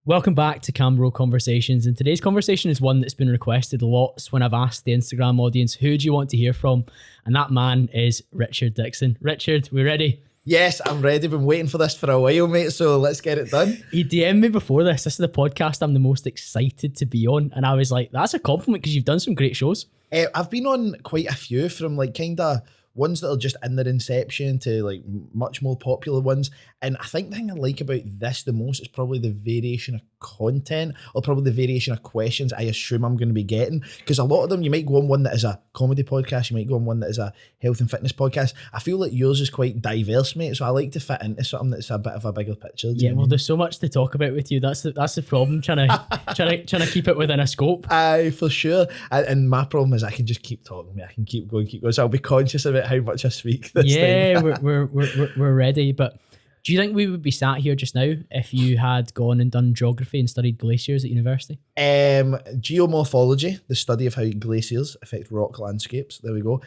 Welcome back to CamBro Conversations, and today's conversation is one that's been requested lots when I've asked the Instagram audience, who do you want to hear from? And that man is Richard Dickson. Richard, we ready? Yes, I'm ready. Been waiting for this for a while, mate, so let's get it done. He DM'd me before this. This is the podcast I'm the most excited to be on. And I was like, that's a compliment because you've done some great shows. I've been on quite a few, from like kind of ones that are just in their inception to like much more popular ones. And I think the thing I like about this the most is probably the variation of content, or probably the variation of questions I assume I'm going to be getting. Because a lot of them, you might go on one that is a comedy podcast, you might go on one that is a health and fitness podcast. I feel like yours is quite diverse, mate. So I like to fit into something that's a bit of a bigger picture. Yeah, well, there's so much to talk about with you. That's the problem, trying to keep it within a scope. Aye, for sure. And my problem is I can just keep talking, mate. I can keep going. So I'll be conscious about how much I speak this time. Yeah, we're ready. But do you think we would be sat here just now if you had gone and done geography and studied glaciers at university? Geomorphology, the study of how glaciers affect rock landscapes. There we go.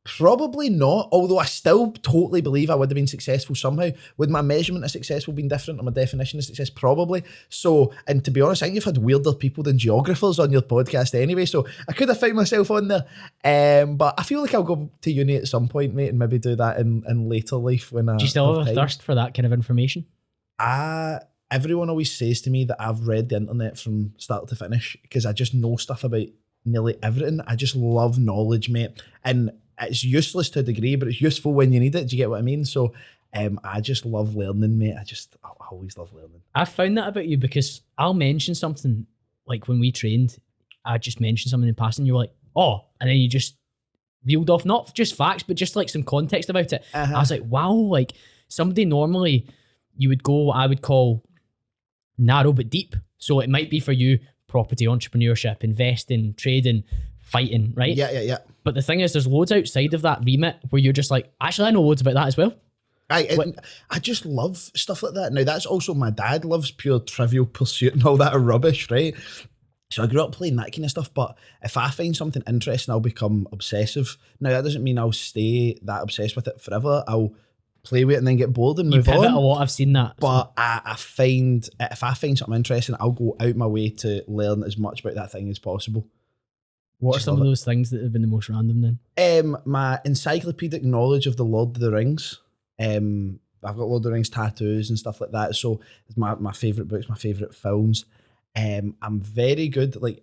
Probably not, although I still totally believe I would have been successful somehow. Would my measurement of successful been different, or my definition of success? Probably. So, and to be honest, I think you've had weirder people than geographers on your podcast anyway, so I could have found myself on there. But I feel like I'll go to uni at some point, mate, and maybe do that in later life. Do you still have a thirst for that kind of information? Everyone always says to me that I've read the internet from start to finish because I just know stuff about nearly everything. I just love knowledge, mate. And it's useless to a degree, but it's useful when you need it. Do you get what I mean? So I just love learning, mate. I always love learning. I found that about you because I'll mention something, like when we trained, I just mentioned something in passing, you were like, oh, and then you just reeled off, not just facts, but just like some context about it. I was like, wow, like somebody normally, you would go what I would call narrow but deep. So it might be for you, property, entrepreneurship, investing, trading, fighting, right? Yeah. But the thing is, there's loads outside of that remit where you're just like, actually, I know loads about that as well. I just love stuff like that. Now, that's also, my dad loves pure Trivial Pursuit and all that rubbish, right? So I grew up playing that kind of stuff, but if I find something interesting, I'll become obsessive. Now, that doesn't mean I'll stay that obsessed with it forever. I'll play with it and then get bored and move on. You pivot a lot, I've seen that. But I find, if I find something interesting, I'll go out my way to learn as much about that thing as possible. What are some of those things that have been the most random then? My encyclopedic knowledge of the Lord of the Rings. I've got Lord of the Rings tattoos and stuff like that. So it's my favourite books, my favourite films. I'm very good. Like,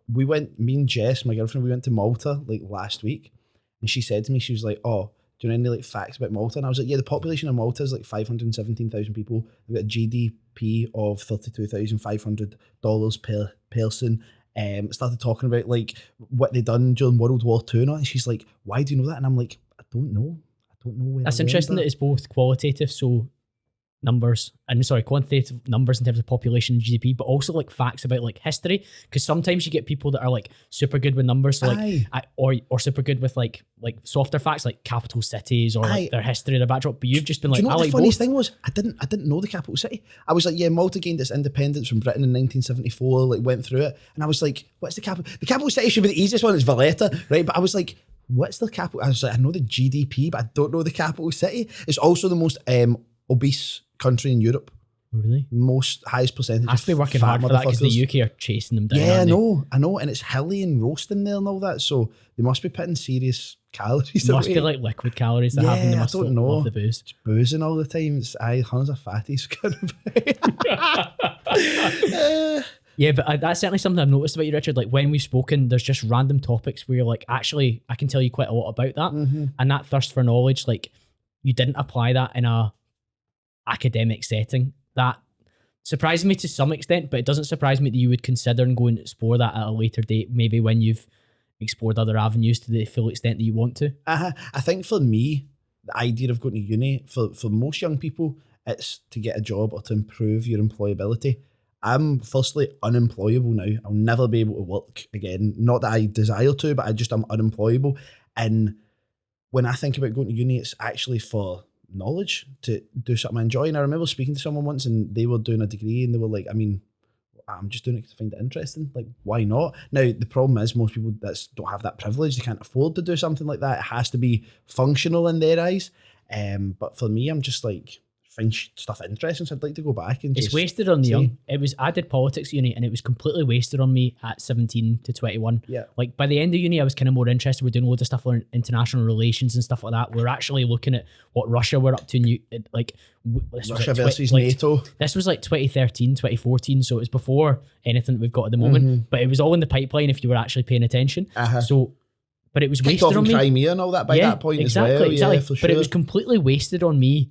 me and Jess, my girlfriend, we went to Malta like last week, and she said to me, she was like, oh, do you know any like facts about Malta? And I was like, yeah, the population of Malta is like 517,000 people. They've got a GDP of $32,500 per person. Started talking about like what they done during World War II and all, and she's like, why do you know that? And I'm like, I don't know where. That's interesting that it's both quantitative numbers in terms of population and GDP, but also like facts about like history, because sometimes you get people that are like super good with numbers, so like or super good with like softer facts like capital cities or like their history, their backdrop. But you've just been like, do you know what the funniest thing was? I didn't know the capital city. I was like, yeah, Malta gained its independence from Britain in 1974, like went through it, and I was like, what's the capital? The capital city should be the easiest one. It's Valletta, right? But I was like, what's the capital? I was like, I know the GDP, but I don't know the capital city. It's also the most obese country in Europe. Really? Most highest percentage. I have to be working hard for that because the UK are chasing them down. Yeah, I know, and it's hilly and roasting there and all that, so they must be putting serious calories. It must be like liquid calories that happen. They must love the booze. It's boozing all the time. It's hundreds of fatties. Yeah, but that's certainly something I've noticed about you, Richard. Like when we've spoken, there's just random topics where you're like, actually, I can tell you quite a lot about that. Mm-hmm. And that thirst for knowledge, like you didn't apply that in a academic setting. That surprises me to some extent, but it doesn't surprise me that you would consider and go and explore that at a later date, maybe when you've explored other avenues to the full extent that you want to. I think for me, the idea of going to uni, for most young people, it's to get a job or to improve your employability. I'm firstly unemployable now. I'll never be able to work again. Not that I desire to, but I'm unemployable. And when I think about going to uni, it's actually for knowledge, to do something I enjoy. And I remember speaking to someone once and they were doing a degree and they were like, I mean, I'm just doing it to find it interesting. Like, why not? Now, the problem is most people don't have that privilege. They can't afford to do something like that. It has to be functional in their eyes. But for me, I'm just like, find stuff interesting, so I'd like to go back and it's wasted on the young. I did politics at uni, and it was completely wasted on me at 17 to 21. Yeah. Like by the end of uni, I was kind of more interested. We're doing loads of stuff on international relations and stuff like that. We're actually looking at what Russia were up to, Russia versus NATO. This was like 2013, 2014, so it was before anything that we've got at the moment. But it was all in the pipeline if you were actually paying attention. So, but it was wasted on me. Crimea and all that by that point as well. Exactly. Yeah, for sure. But it was completely wasted on me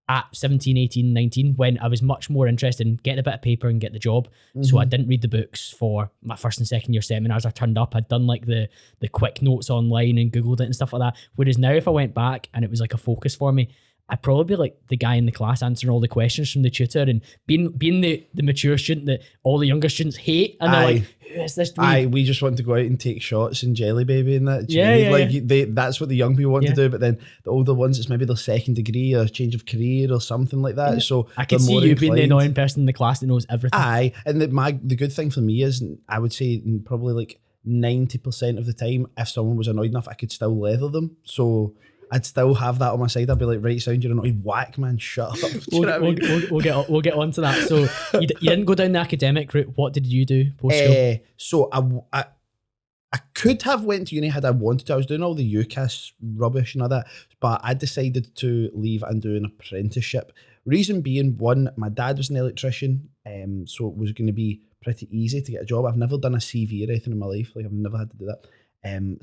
at 17, 18, 19, when I was much more interested in getting a bit of paper and get the job. So I didn't read the books for my first and second year seminars. I turned up, I'd done like the quick notes online and Googled it and stuff like that. Whereas now if I went back and it was like a focus for me, I'd probably be like the guy in the class answering all the questions from the tutor and being the mature student that all the younger students hate. And they're like, who is this dude? We just want to go out and take shots and jelly baby and that. That's what the young people want to do. But then the older ones, it's maybe their second degree or change of career or something like that. So I can see you being the annoying person in the class that knows everything. And the good thing for me is, I would say probably like 90% of the time, if someone was annoyed enough, I could still leather them. So I'd still have that on my side. I'd be like, right, sound, you're annoyed. Whack, man, shut up. We'll get on to that. So you didn't go down the academic route. What did you do post school? So I could have went to uni had I wanted to. I was doing all the UCAS rubbish and all that, but I decided to leave and do an apprenticeship. Reason being, one, my dad was an electrician, so it was going to be pretty easy to get a job. I've never done a CV or anything in my life. Like, I've never had to do that.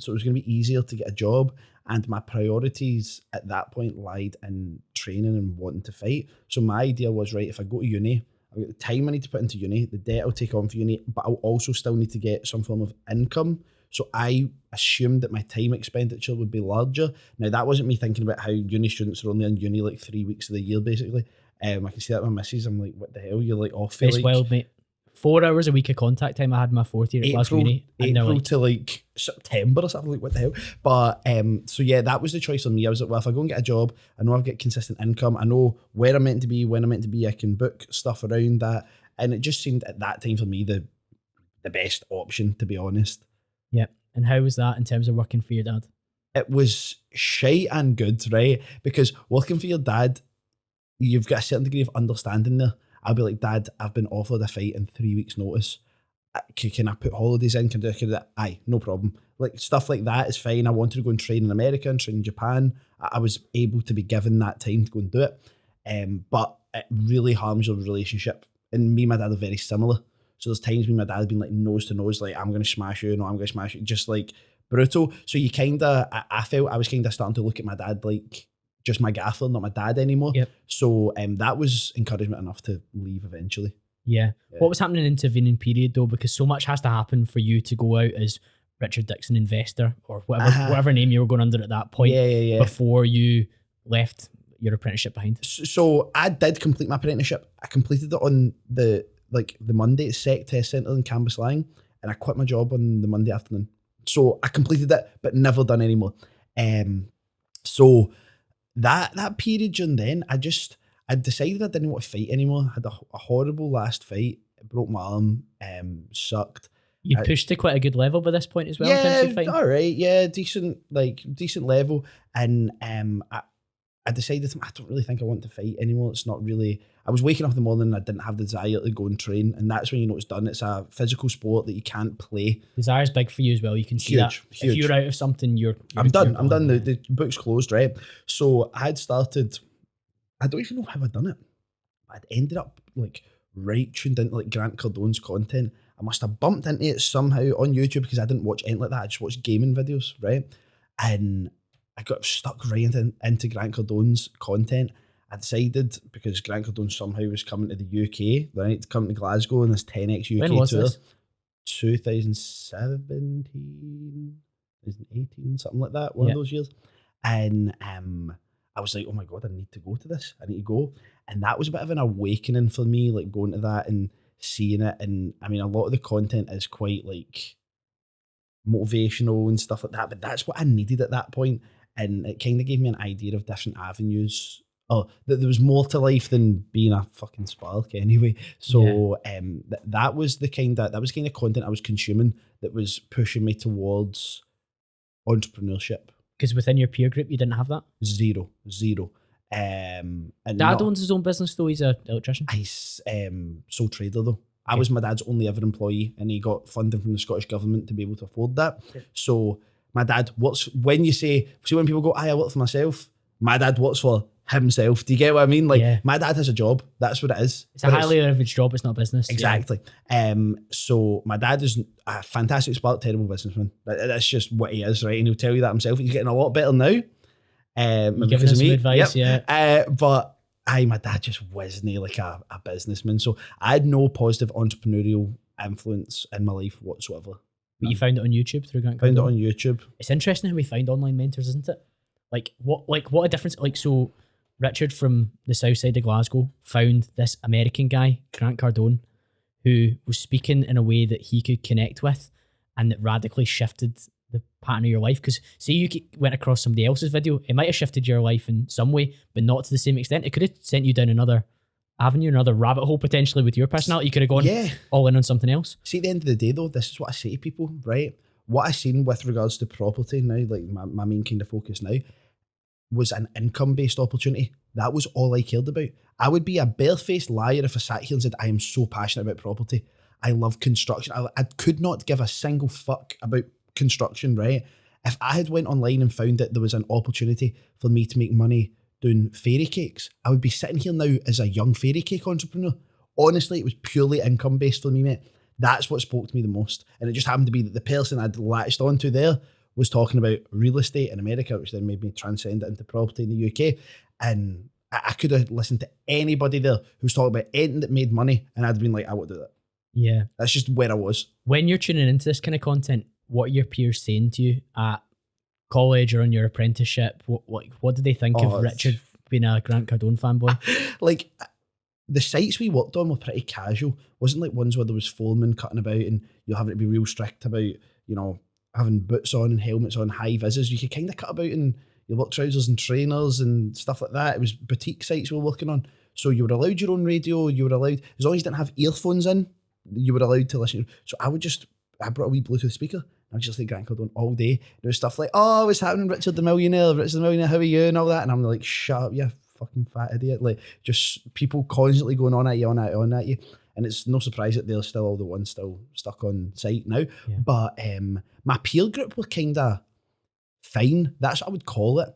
So it was going to be easier to get a job, and my priorities at that point lied in training and wanting to fight. So my idea was, right, if I go to uni, I've got the time I need to put into uni, the debt I'll take on for uni, but I'll also still need to get some form of income. So I assumed that my time expenditure would be larger. Now, that wasn't me thinking about how uni students are only in uni like 3 weeks of the year, basically. I can see that with my missus. I'm like, what the hell? You're like off for it's wild, mate. 4 hours a week of contact time I had in my fourth year at Glasgow Uni. April to like September or something, like what the hell. But so yeah, that was the choice for me. I was like, well, if I go and get a job, I know I've got consistent income. I know where I'm meant to be, when I'm meant to be. I can book stuff around that. And it just seemed at that time for me the best option, to be honest. Yeah. And how was that in terms of working for your dad? It was shite and good, right? Because working for your dad, you've got a certain degree of understanding there. I'll be like, Dad, I've been offered a fight in 3 weeks' notice. Can I put holidays in? Can I do that? Aye, no problem. Like, stuff like that is fine. I wanted to go and train in America and train in Japan. I was able to be given that time to go and do it. But it really harms your relationship. And me and my dad are very similar. So there's times me and my dad have been like nose to nose, like, I'm going to smash you, no, I'm going to smash you. Just like brutal. So you I felt I was kind of starting to look at my dad like just my gaffer, not my dad anymore. Yep. So that was encouragement enough to leave eventually. Yeah. What was happening in the intervening period though? Because so much has to happen for you to go out as Richard Dickson investor or whatever name you were going under at that point. Yeah. Before you left your apprenticeship behind. So I did complete my apprenticeship. I completed it on the Monday at SEC Test Centre in Cambuslang, and I quit my job on the Monday afternoon. So I completed it, but never done anymore. So that period during then, I decided I didn't want to fight anymore. I had a horrible last fight. It broke my arm, sucked. You pushed to quite a good level by this point as well. Yeah, all right. Yeah, decent level. And I decided I don't really think I want to fight anymore. It's not really. I was waking up in the morning and I didn't have the desire to go and train, and that's when you know it's done. It's a physical sport that you can't play. Desire's big for you as well. You can see that. Huge. If you're out of something, I'm done. I'm done. The book's closed, right? So I had started. I don't even know how I'd done it. I'd ended up like right tuned into like Grant Cardone's content. I must have bumped into it somehow on YouTube because I didn't watch anything like that. I just watched gaming videos, right? And I got stuck right into Grant Cardone's content. I decided, because Grant Cardone somehow was coming to the UK, right, to come to Glasgow on this 10x UK when was tour. This? 2017, 2018, something like that, one of those years. And I was like, oh my God, I need to go to this. I need to go. And that was a bit of an awakening for me, like going to that and seeing it. And I mean, a lot of the content is quite like motivational and stuff like that, but that's what I needed at that point. And it kind of gave me an idea of different avenues. Oh, that there was more to life than being a fucking spark anyway. So that was the kind of content I was consuming that was pushing me towards entrepreneurship. Because within your peer group, you didn't have that? Zero. And Dad owns his own business though. He's an electrician. He's sole trader though. I was my dad's only ever employee, and he got funding from the Scottish government to be able to afford that. So my dad works, when you see when people go, I work for myself, my dad works for himself. Do you get what I mean? Like my dad has a job. That's what it is. It's a highly leveraged job. It's not business. Exactly. So my dad is a fantastic spark, terrible businessman. That's just what he is, right? And he'll tell you that himself. He's getting a lot better now. Giving us some advice, but my dad just wasn't like a businessman. So I had no positive entrepreneurial influence in my life whatsoever. But you found it on YouTube through Grant Cardone? Found it on YouTube. It's interesting how we find online mentors, isn't it? What a difference. Like, so Richard from the south side of Glasgow found this American guy, Grant Cardone, who was speaking in a way that he could connect with and that radically shifted the pattern of your life. Because say you went across somebody else's video, it might have shifted your life in some way, but not to the same extent. It could have sent you down another avenue, another rabbit hole potentially with your personality. You could have gone all in on something else. See, at the end of the day though, this is what I say to people, right? What I seen with regards to property now, like my main kind of focus now, was an income-based opportunity. That was all I cared about. I would be a barefaced liar if I sat here and said, I am so passionate about property. I love construction. I could not give a single fuck about construction, right? If I had went online and found that there was an opportunity for me to make money doing fairy cakes, I would be sitting here now as a young fairy cake entrepreneur. Honestly, it was purely income-based for me, mate. That's what spoke to me the most. And it just happened to be that the person I'd latched onto there was talking about real estate in America, which then made me transcend it into property in the UK. And I could have listened to anybody there who's talking about anything that made money, and I'd been like, I won't do that. Yeah. That's just where I was. When you're tuning into this kind of content, what are your peers saying to you at college or on your apprenticeship? What did they think of Richard being a Grant Cardone fanboy? Like, the sites we worked on were pretty casual. Wasn't like ones where there was foremen cutting about and you're having to be real strict about, having boots on and helmets on, high vises. You could kind of cut about in your work trousers and trainers and stuff like that. It was boutique sites we were working on. So you were allowed your own radio. You were allowed, as long as you didn't have earphones in, you were allowed to listen. So I brought a wee Bluetooth speaker. I was just like Grant Cardone all day. There was stuff like, oh, what's happening, Richard the Millionaire, how are you, and all that. And I'm like, shut up, you fucking fat idiot. Like, just people constantly going on at you, on at you. And it's no surprise that they're still all the ones still stuck on site now. Yeah. But my peer group were kind of fine. That's what I would call it.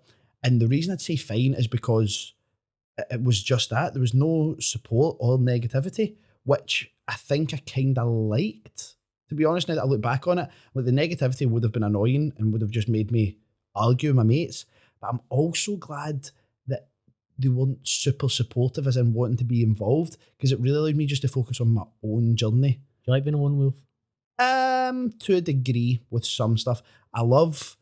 And the reason I'd say fine is because it was just that. There was no support or negativity, which I think I kind of liked. To be honest, now that I look back on it, like the negativity would have been annoying and would have just made me argue with my mates. But I'm also glad that they weren't super supportive as in wanting to be involved, because it really allowed me just to focus on my own journey. Do you like being a lone wolf? To a degree with some stuff. I love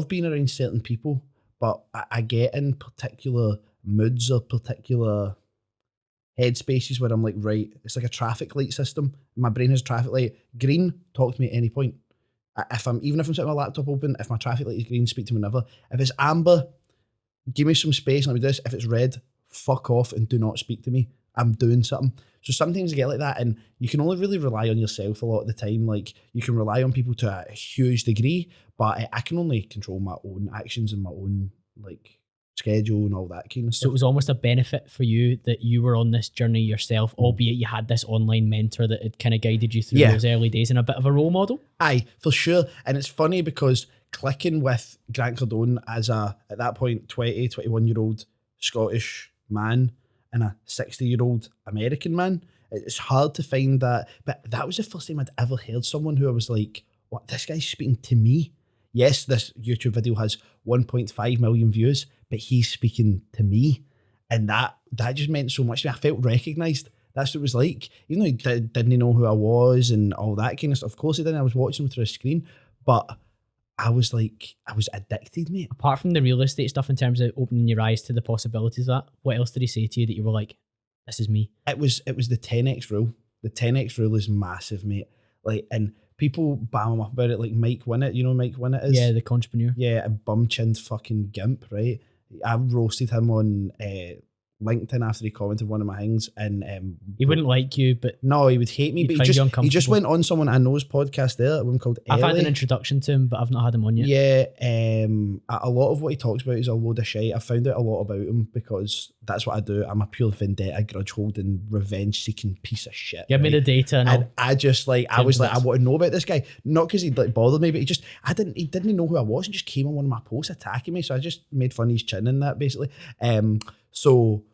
being around certain people, but I get in particular moods or particular headspaces where I'm like, right, it's like a traffic light system. My brain has a traffic light. Green, talk to me at any point. Even if I'm sitting with my laptop open, if my traffic light is green, speak to me whenever. If it's amber, give me some space and I'll do this. If it's red, fuck off and do not speak to me. I'm doing something. So sometimes I get like that, and you can only really rely on yourself a lot of the time. Like, you can rely on people to a huge degree, but I can only control my own actions and my own like schedule and all that kind of stuff. So it was almost a benefit for you that you were on this journey yourself, albeit you had this online mentor that had kind of guided you through those early days and a bit of a role model. Aye, for sure. And it's funny because clicking with Grant Cardone as at that point, 20, 21-year-old Scottish man and a 60-year-old American man, it's hard to find that. But that was the first time I'd ever heard someone who I was like, what, this guy's speaking to me? Yes, this YouTube video has 1.5 million views, but he's speaking to me. And that just meant so much to me. I felt recognised. That's what it was like. Even though he didn't know who I was and all that kind of stuff. Of course he didn't. I was watching him through a screen. But I was addicted, mate. Apart from the real estate stuff in terms of opening your eyes to the possibilities of that, what else did he say to you that you were like, this is me? It was the 10x rule. The 10x rule is massive, mate. Like, and people bam him up about it, like Mike Winnett. You know Mike Winnett is? Yeah, the entrepreneur. Yeah, a bum-chinned fucking gimp, right? I roasted him on LinkedIn after he commented one of my things, and he wouldn't like you, but no, he would hate me. But he just went on someone I know's podcast there, a woman called Ellie. I've had an introduction to him, but I've not had him on yet. Yeah, a lot of what he talks about is a load of shit. I found out a lot about him because that's what I do. I'm a pure vendetta, grudge holding, revenge seeking piece of shit. Give me the data, and I just like I was like I want to know about this guy, not because he'd like bothered me, but he didn't know who I was and just came on one of my posts attacking me. So I just made fun of his chin and that basically. So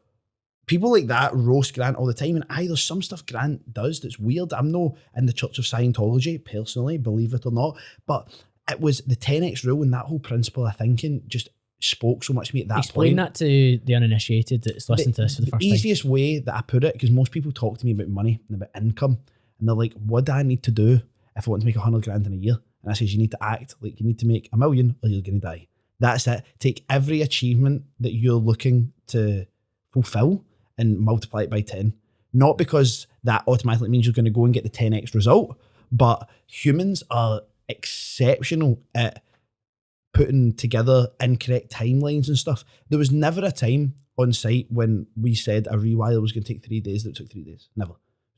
people like that roast Grant all the time, and there's some stuff Grant does that's weird. I'm no in the Church of Scientology personally, believe it or not, but it was the 10x rule and that whole principle of thinking just spoke so much to me at that Explain point. that to the uninitiated that's listening to this for the first time. The easiest way that I put it, because most people talk to me about money and about income, and they're like, what do I need to do if I want to make 100 grand in a year? And I says, you need to act like you need to make $1 million or you're going to die. That's it. Take every achievement that you're looking to fulfill and multiply it by 10. Not because that automatically means you're going to go and get the 10x result, but humans are exceptional at putting together incorrect timelines and stuff. There was never a time on site when we said a rewire was going to take 3 days that it took 3 days. Never.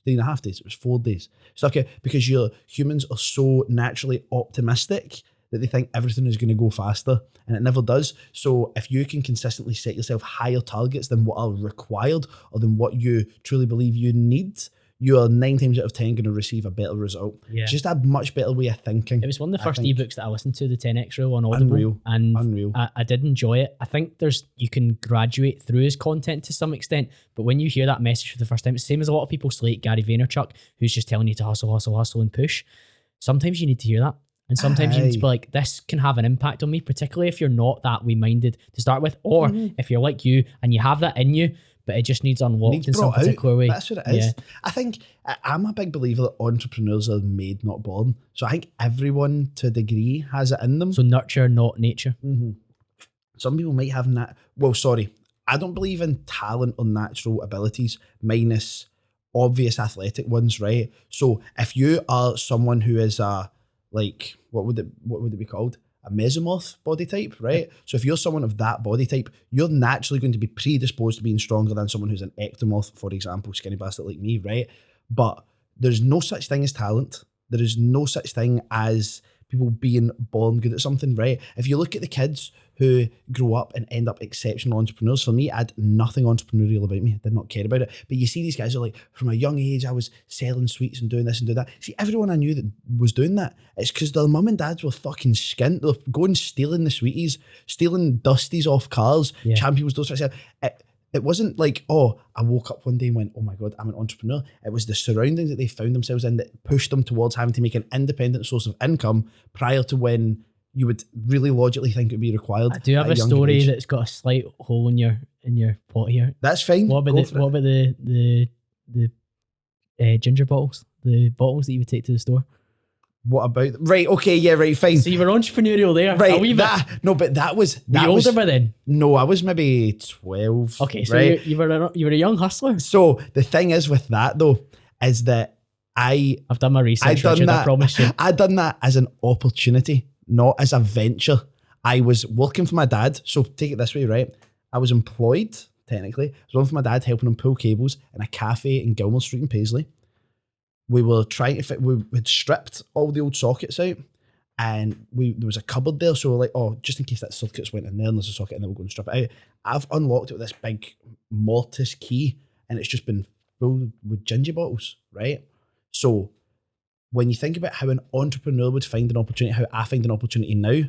3.5 days. It was 4 days. So okay, because humans are so naturally optimistic that they think everything is going to go faster, and it never does. So if you can consistently set yourself higher targets than what are required or than what you truly believe you need, you are 9 times out of 10 going to receive a better result. Yeah. It's just a much better way of thinking. It was one of the first ebooks that I listened to, the 10x rule on Audible. Unreal. I did enjoy it. I think you can graduate through his content to some extent, but when you hear that message for the first time, it's the same as a lot of people slate Gary Vaynerchuk, who's just telling you to hustle, hustle, hustle and push. Sometimes you need to hear that. And sometimes you need to be like, this can have an impact on me, particularly if you're not that way-minded to start with, or if you're like you and you have that in you, but it just needs unlocked in some particular way. That's what it is. Yeah. I think I'm a big believer that entrepreneurs are made, not born. So I think everyone to a degree has it in them. So nurture, not nature. Mm-hmm. Some people might have I don't believe in talent or natural abilities minus obvious athletic ones, right? So if you are someone who is what would it be called? A mesomorph body type, right? So if you're someone of that body type, you're naturally going to be predisposed to being stronger than someone who's an ectomorph, for example, skinny bastard like me, right? But there's no such thing as talent. There is no such thing as people being born good at something, right? If you look at the kids who grow up and end up exceptional entrepreneurs, for me, I had nothing entrepreneurial about me. I did not care about it. But you see these guys are like, from a young age, I was selling sweets and doing this and doing that. See, everyone I knew that was doing that, it's because their mum and dads were fucking skint. They're going stealing the sweeties, stealing dusties off cars, Champions, those sorts of stuff. It wasn't like, I woke up one day and went, oh my God, I'm an entrepreneur. It was the surroundings that they found themselves in that pushed them towards having to make an independent source of income prior to when you would really logically think it would be required. I do have a story that's got a slight hole in your pot here. That's fine. What about the ginger bottles? The bottles that you would take to the store? What about right? Okay, yeah, right, fine. So you were entrepreneurial there, right? A wee bit. But that was were you older by then? No, I was maybe 12. Okay, so right? you were a young hustler. So the thing is with that though, is that I've done my research. I promise you. I'd done that as an opportunity, not as a venture. I was working for my dad. So take it this way, right? I was employed technically. I was working for my dad, helping him pull cables in a cafe in Gilmore Street in Paisley. We were trying to fit, we had stripped all the old sockets out, and there was a cupboard there. So we're like, just in case that circuits went in there and there's a socket and then we'll go and strip it out. I've unlocked it with this big mortise key, and it's just been filled with ginger bottles, right? So when you think about how an entrepreneur would find an opportunity, how I find an opportunity now,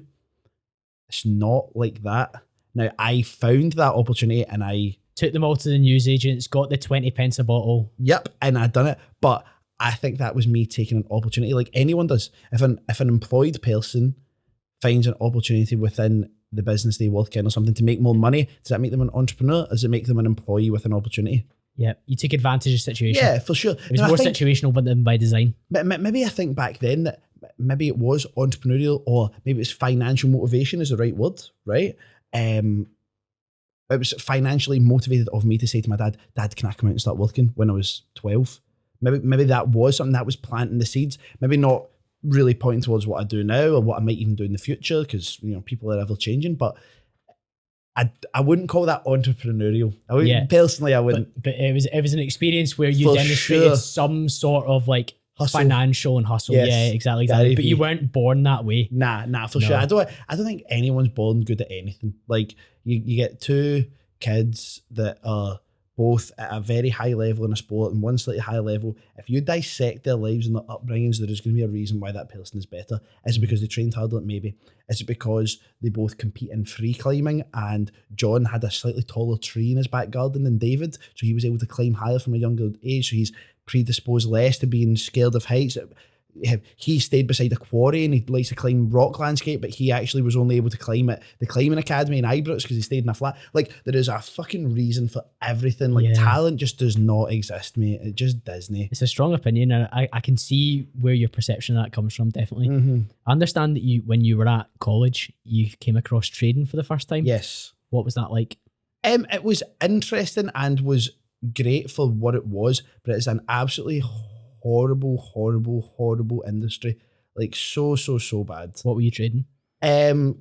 it's not like that. Now, I found that opportunity and I took them all to the newsagents, got the 20 pence a bottle. Yep, and I'd done it. But I think that was me taking an opportunity like anyone does. If an employed person finds an opportunity within the business they work in or something to make more money, does that make them an entrepreneur? Or does it make them an employee with an opportunity? Yeah, you take advantage of the situation. Yeah, for sure. It was more situational than by design. Maybe I think back then that maybe it was entrepreneurial, or maybe it's financial motivation is the right word, right? It was financially motivated of me to say to my dad, Dad, can I come out and start working when I was 12? Maybe that was something that was planting the seeds. Maybe not really pointing towards what I do now or what I might even do in the future, because people are ever changing. But I wouldn't call that entrepreneurial. Yeah. Personally, I wouldn't. But it was an experience where you For demonstrated sure. some sort of like Hustle. financial and hustle. Yes, Yeah, exactly. Gary But you Vee. weren't born that way. Nah, for sure. I don't think anyone's born good at anything. Like you get two kids that are both at a very high level in a sport and one slightly higher level. If you dissect their lives and their upbringings, there is going to be a reason why that person is better. Is it because they trained harder? Maybe. Is it because they both compete in free climbing and John had a slightly taller tree in his back garden than David, so he was able to climb higher from a younger age, so he's predisposed less to being scared of heights? He stayed beside a quarry and he likes to climb rock landscape, but he actually was only able to climb at the climbing academy in Ibrox because he stayed in a flat. Like, there is a fucking reason for everything. Like, talent just does not exist, mate. It just doesn't. It's a strong opinion, and I can see where your perception of that comes from, definitely. I understand that when you were at college, you came across trading for the first time. Yes. What was that like? It was interesting and was great for what it was, but it's an absolutely horrible industry. Like, so bad. What were you trading?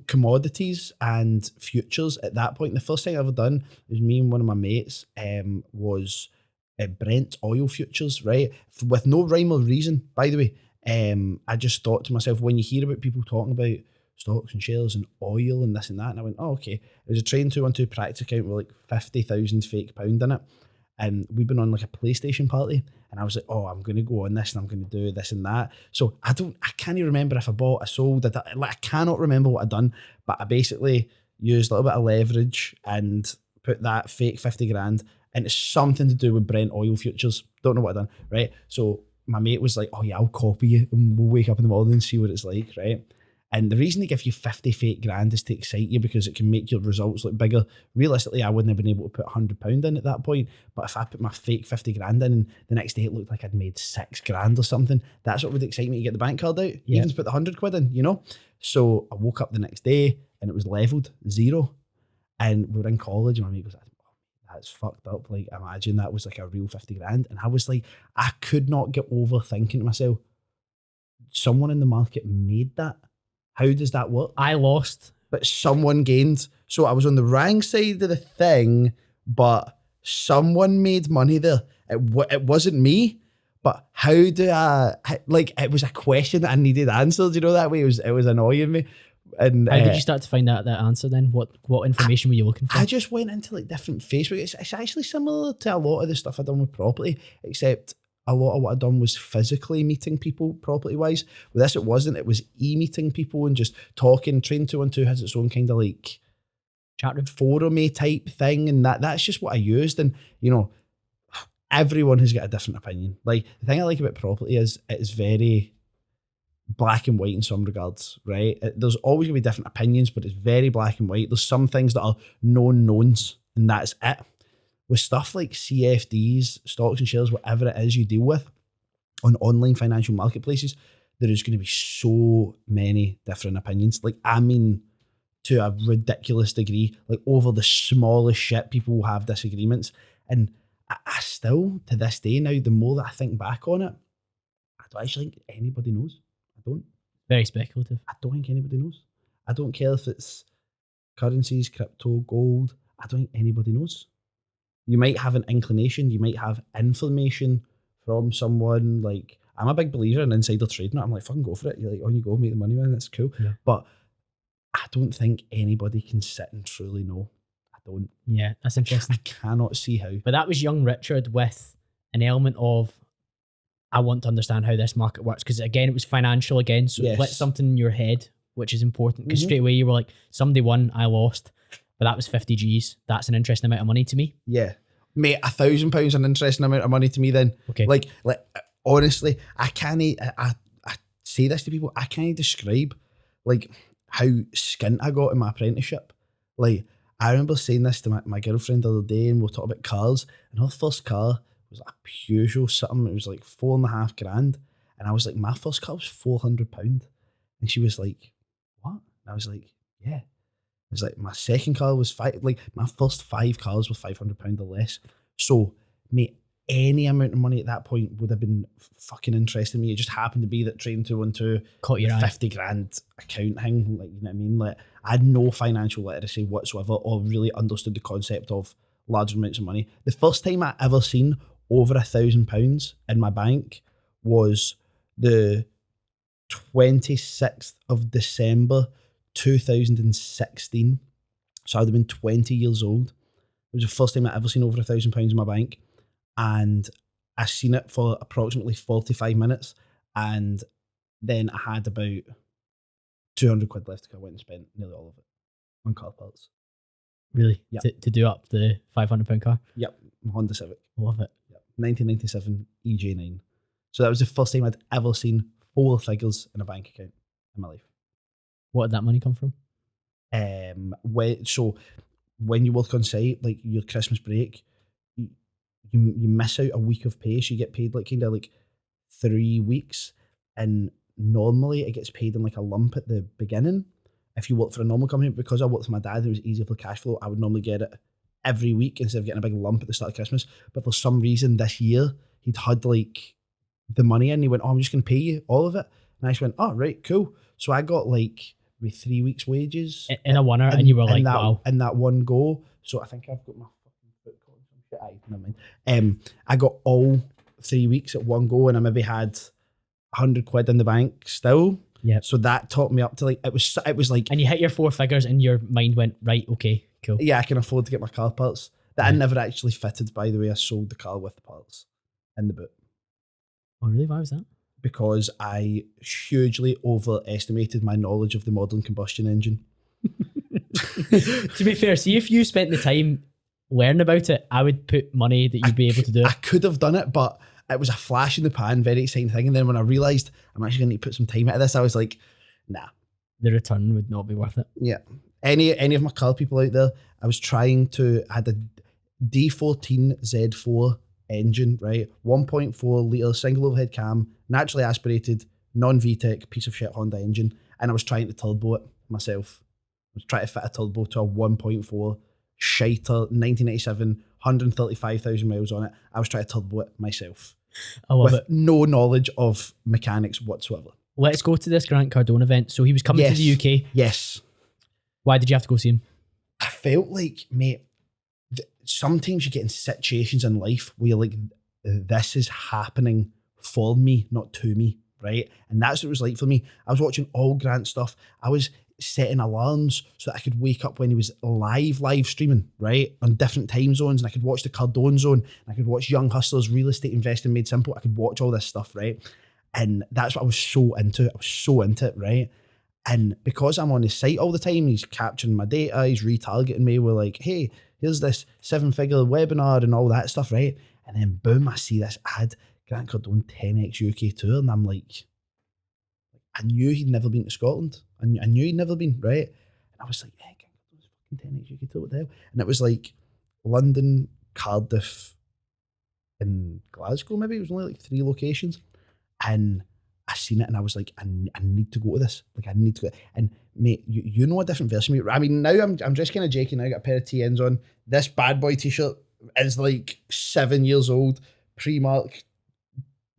Commodities and futures at that point. The first thing I ever done was me and one of my mates was Brent oil futures, right? With no rhyme or reason, by the way. I just thought to myself, when you hear about people talking about stocks and shares and oil and this and that, and I went, oh, okay. It was a Train 212 practice account with like 50,000 fake pound in it. And we've been on like a PlayStation party, and I was like, oh, I'm going to go on this and I'm going to do this and that. So I can't even remember if I bought, I sold, I cannot remember what I'd done, but I basically used a little bit of leverage and put that fake 50 grand into something to do with Brent oil futures. Don't know what I'd done, right? So my mate was like, oh yeah, I'll copy you and we'll wake up in the morning and see what it's like, right? And the reason they give you 50 fake grand is to excite you because it can make your results look bigger. Realistically, I wouldn't have been able to put £100 in at that point. But if I put my fake 50 grand in and the next day it looked like I'd made 6 grand or something, that's what would excite me to get the bank card out, even to put the 100 quid in, you know? So I woke up the next day and it was leveled, 0. And we were in college and my mate goes, that's fucked up. Like, imagine that was like a real 50 grand. And I was like, I could not get over thinking to myself, someone in the market made that. How does that work? I lost. But someone gained. So I was on the wrong side of the thing, but someone made money there. It wasn't me, but how do I, like, it was a question that I needed answered, you know, that way. It was annoying me. And how did you start to find out that answer then? What information were you looking for? I just went into like different Facebook. It's actually similar to a lot of the stuff I've done with property, except a lot of what I'd done was physically meeting people property wise. With this, it wasn't. It was meeting people and just talking. Train 212 has its own kind of like chat room, forum-y type thing, and that's just what I used. And you know, everyone has got a different opinion. Like, the thing I like about property is it's very black and white in some regards, right? There's always gonna be different opinions, but it's very black and white. There's some things that are known knowns, and that's it. With stuff like CFDs, stocks and shares, whatever it is you deal with on online financial marketplaces, there is going to be so many different opinions. Like, I mean, to a ridiculous degree, like over the smallest shit, people will have disagreements. And I still, to this day now, the more that I think back on it, I don't actually think anybody knows. I don't. Very speculative. I don't think anybody knows. I don't care if it's currencies, crypto, gold. I don't think anybody knows. You might have an inclination, you might have information from someone. Like, I'm a big believer in insider trading. I'm like, fucking go for it. You're like, on you go, make the money, man. That's cool. Yeah. But I don't think anybody can sit and truly know. I don't. Yeah, that's interesting. I cannot see how. But that was young Richard with an element of, I want to understand how this market works. Because again, it was financial again. So it lit something in your head, which is important. Because straight away you were like, somebody won, I lost. But that was 50 G's. That's an interesting amount of money to me. Yeah. Mate, £1,000 an interesting amount of money to me then. Okay. Like honestly, I say this to people, I can't describe like how skint I got in my apprenticeship. Like, I remember saying this to my girlfriend the other day, and we were talking about cars, and her first car was a Peugeot something. It was like 4.5 grand. And I was like, my first car was £400. And she was like, what? And I was like, yeah. It's like my second car was my first 5 cars were £500 or less. So, mate, any amount of money at that point would have been fucking interesting me. It just happened to be that Train 212 Caught your eye. 50 grand account thing, like, you know what I mean? Like, I had no financial literacy whatsoever or really understood the concept of large amounts of money. The first time I ever seen over £1,000 in my bank was the 26th of December 2016. So I'd have been 20 years old. It was the first time I ever seen over £1,000 in my bank. And I seen it for approximately 45 minutes. And then I had about 200 quid left because I went and spent nearly all of it on car parts. Really? Yep. To do up the £500 car? Yep, Honda Civic. Love it. Yep. 1997 EJ9. So that was the first time I'd ever seen 4 figures in a bank account in my life. What did that money come from? So when you work on site, like your Christmas break, you miss out a week of pay, so you get paid like kind of like 3 weeks, and normally it gets paid in like a lump at the beginning. If you work for a normal company, because I worked for my dad, it was easier for cash flow. I would normally get it every week instead of getting a big lump at the start of Christmas. But for some reason this year, he'd had like the money in. He went, "Oh, I'm just going to pay you all of it." And I just went, "Oh, right, cool." So I got like maybe 3 weeks' wages In a winner, and you were like, wow. In that one go. So I think I've got my fucking foot caught in some shit. Aye, never mind. I got all 3 weeks at one go, and I maybe had 100 quid in the bank still. Yeah. So that taught me up to like, it was like, And you hit your 4 figures and your mind went, right, okay, cool. yeah, I can afford to get my car parts. That I never actually fitted, by the way. I sold the car with the parts in the boot. Oh, really? Why was that? Because I hugely overestimated my knowledge of the modern combustion engine. To be fair, see, if you spent the time learning about it, I would put money that you'd be able to do it. I could have done it, but it was a flash in the pan, very exciting thing. And then when I realised I'm actually going to need to put some time into this, I was like, nah. The return would not be worth it. Yeah. Any of my car people out there, I had a D14 Z4 engine, right? 1.4 litre single overhead cam, naturally aspirated, non-VTEC, piece of shit Honda engine. And I was trying to turbo it myself. I was trying to fit a turbo to a 1.4 shiter 1997, 135,000 miles on it. I was trying to turbo it myself. I love with it. No knowledge of mechanics whatsoever. Let's go to this Grant Cardone event. So he was coming to the UK. Yes. Why did you have to go see him? I felt like, mate, sometimes you get in situations in life where you're like, this is happening for me, not to me, right? And that's what it was like for me. I was watching all Grant stuff. I was setting alarms so that I could wake up when he was live streaming, right? On different time zones, and I could watch the Cardone Zone, and I could watch Young Hustlers, Real Estate Investing Made Simple. I could watch all this stuff, right? And that's what I was so into. I was so into it, right? And because I'm on his site all the time, he's capturing my data, he's retargeting me with like, hey, here's this 7-figure webinar and all that stuff, right? And then boom, I see this ad, Grant Cardone 10x UK tour, and I'm like, I knew he'd never been to Scotland. I knew he'd never been, right? And I was like, yeah, Grant Cardone's fucking 10x UK tour, what the hell? And it was like London, Cardiff, and Glasgow, maybe. It was only like 3 locations. And I seen it and I was like, I need to go to this. Like, I need to go. And mate, you know a different version of me. I mean, now I'm just kind of jaking now. I got a pair of TNs on. This bad boy t-shirt is like 7 years old, pre-mark,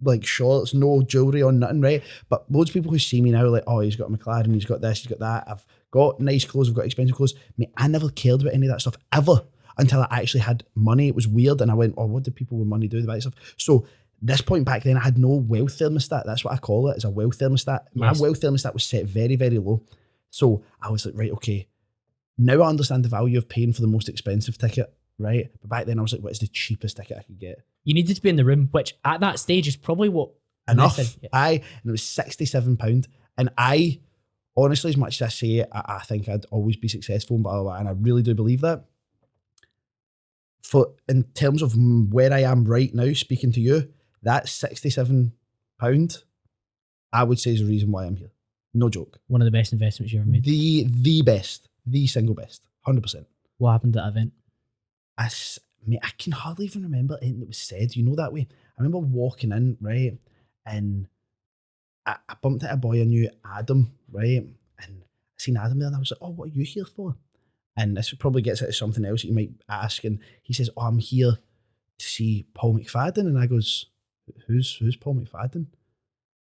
like shorts, no jewelry on, nothing, right? But loads of people who see me now are like, oh, he's got a McLaren, he's got this, he's got that. I've got nice clothes, I've got expensive clothes. Mate, I never cared about any of that stuff ever until I actually had money. It was weird. And I went, oh, what do people with money do with that stuff? So this point back then, I had no wealth thermostat. That's what I call it, is a wealth thermostat. My wealth thermostat was set very, very low. So I was like, right, okay. Now I understand the value of paying for the most expensive ticket, right? But back then I was like, what is the cheapest ticket I could get? You needed to be in the room, which at that stage is probably what... Enough. And it was £67. And I, honestly, as much as I say, I think I'd always be successful and blah, blah, blah, and I really do believe that. In terms of where I am right now, speaking to you, that £67, I would say, is the reason why I'm here. No joke. One of the best investments you ever made. The best. The single best. 100%. What happened at that event? I can hardly even remember anything that was said. You know that way? I remember walking in, right? And I bumped into a boy I knew, Adam, right? And I seen Adam there and I was like, oh, what are you here for? And this probably gets into something else that you might ask. And he says, oh, I'm here to see Paul McFadden, and I goes, who's Paul McFadden?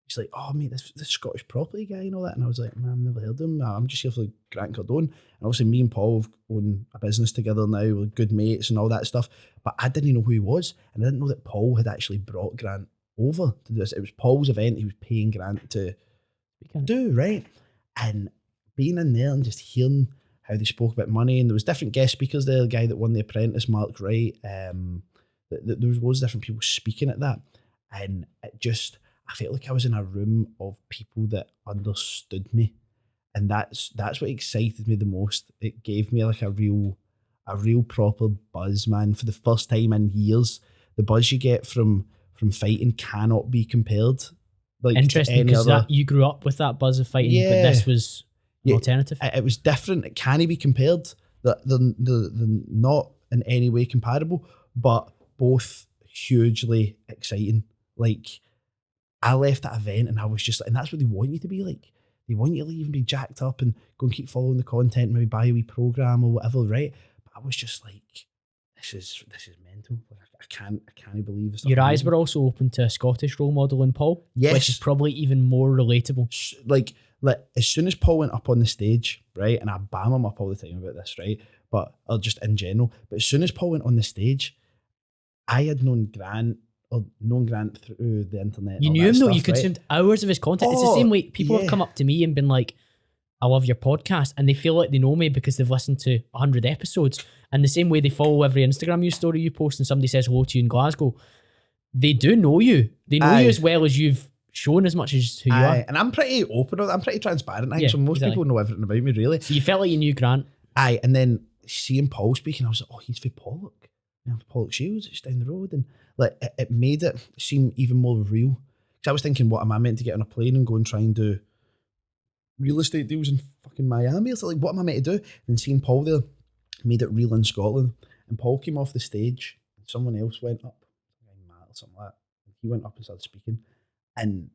He's like, oh mate, this Scottish property guy and all that. And I was like, man, I've never heard of him. I'm just here for Grant Cardone. And obviously me and Paul own a business together now. We're good mates and all that stuff. But I didn't know who he was. And I didn't know that Paul had actually brought Grant over to do this. It was Paul's event. He was paying Grant to do, right? And being in there and just hearing how they spoke about money. And there was different guest speakers there. The guy that won The Apprentice, Mark Wright. There was loads of different people speaking at that. And it just... I felt like I was in a room of people that understood me, and that's what excited me the most. It gave me like a real proper buzz, man. For the first time in years, the buzz you get from fighting cannot be compared. Like, interesting, because you grew up with that buzz of fighting, but this was an alternative. It was different. It can't be compared. They're not in any way comparable, but both hugely exciting. Like, I left that event and I was just, and that's what they want you to be like. They want you to leave and be jacked up and go and keep following the content, maybe buy a wee program or whatever, right? But I was just like, this is mental. Like, I can't believe this. Your eyes were also open to a Scottish role model in Paul, yes, which is probably even more relatable. Like as soon as Paul went up on the stage, right, and I bam him up all the time about this, right, but or just in general. But as soon as Paul went on the stage, I had known Grant through the internet. You knew him, though. You consumed hours of his content. It's the same way people have come up to me and been like, I love your podcast, and they feel like they know me because they've listened to 100 episodes. And the same way they follow every Instagram news story you post and somebody says hello to you in Glasgow, they do know you. They know you as well as you've shown as much as who you are. And I'm pretty open. I'm pretty transparent. So most people know everything about me, really. So you felt like you knew Grant. And then seeing Paul speaking, I was like, oh, he's for Pollock. Pollock Shields, it's down the road. And like it made it seem even more real. Because I was thinking, what am I meant to get on a plane and go and try and do real estate deals in fucking Miami? So like, what am I meant to do? And seeing Paul there made it real in Scotland. And Paul came off the stage and someone else went up, Matt or something like that. And he went up and started speaking. And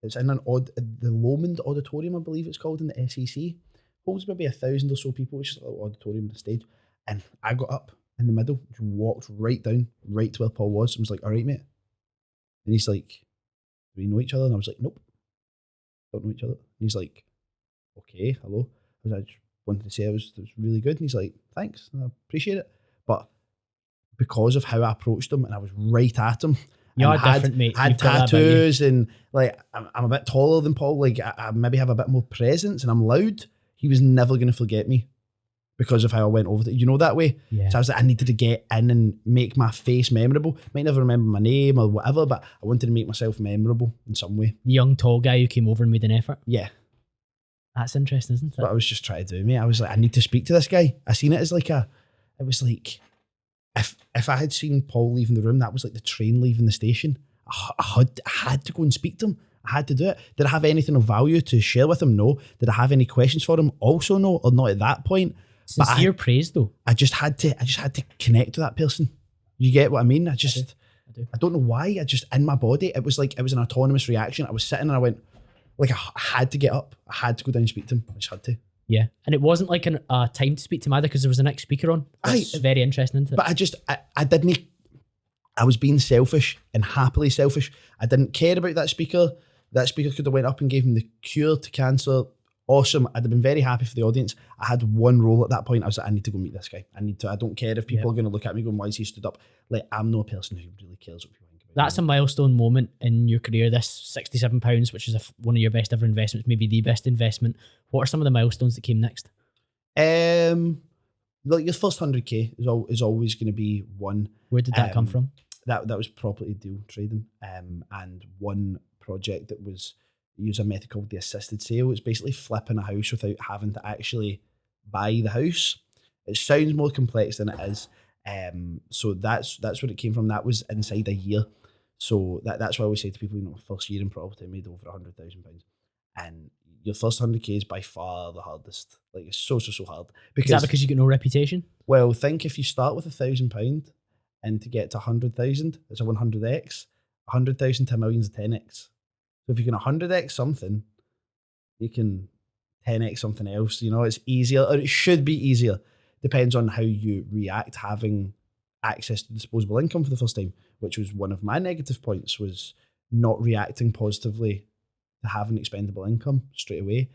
it's in the Lomond Auditorium, I believe it's called, in the SEC. Holds maybe 1,000 or so people. It's just a little auditorium on the stage. And I got up in the middle, just walked right down, right to where Paul was, and was like, all right, mate. And he's like, do we know each other? And I was like, nope, don't know each other. And he's like, okay, hello. I just wanted to say it was really good. And he's like, thanks, I appreciate it. But because of how I approached him, and I was right at him, you're different, mate. Had tattoos, and like I'm a bit taller than Paul. Like I maybe have a bit more presence, and I'm loud. He was never going to forget me because of how I went over it. You know, that way. Yeah. So I was like, I needed to get in and make my face memorable. Might never remember my name or whatever, but I wanted to make myself memorable in some way. The young tall guy who came over and made an effort. Yeah. That's interesting, isn't it? But I was just trying to do, mate. I was like, I need to speak to this guy. I seen it as like it was like, if I had seen Paul leaving the room, that was like the train leaving the station. I had to go and speak to him. I had to do it. Did I have anything of value to share with him? No. Did I have any questions for him? Also no, or not at that point. Sincere praise though. I just had to connect with that person. You get what I mean? I do. I don't know why. I just, in my body, it was an autonomous reaction. I was sitting and I went, like, I had to get up. I had to go down and speak to him. I just had to. Yeah. And it wasn't like a time to speak to him either because there was a next speaker on. That's very interesting, isn't it? But I was being selfish and happily selfish. I didn't care about that speaker. That speaker could have went up and gave him the cure to cancer. Awesome. I'd have been very happy for the audience. I had one role at that point. I was like, I need to go meet this guy. I don't care if people are going to look at me going, why is he stood up? Like, I'm not a person who really cares what people think about. That's a milestone moment in your career. This £67, which is one of your best ever investments, maybe the best investment. What are some of the milestones that came next? Like your first 100K is always going to be one. Where did that come from? That was property deal trading. And one project that was use a method called the assisted sale. It's basically flipping a house without having to actually buy the house. It sounds more complex than it is. So that's what it came from. That was inside a year. So that's why I always say to people, first year in property, I made over £100,000. And your first 100K is by far the hardest. Like, it's so hard. Is that because you get no reputation? Well, think if you start with £1,000 and to get to 100,000, it's a 100x. 100,000 to a million is a 10x. So if you can 100x something, you can 10x something else. It's easier, or it should be easier. Depends on how you react having access to disposable income for the first time, which was one of my negative points, was not reacting positively to having expendable income straight away.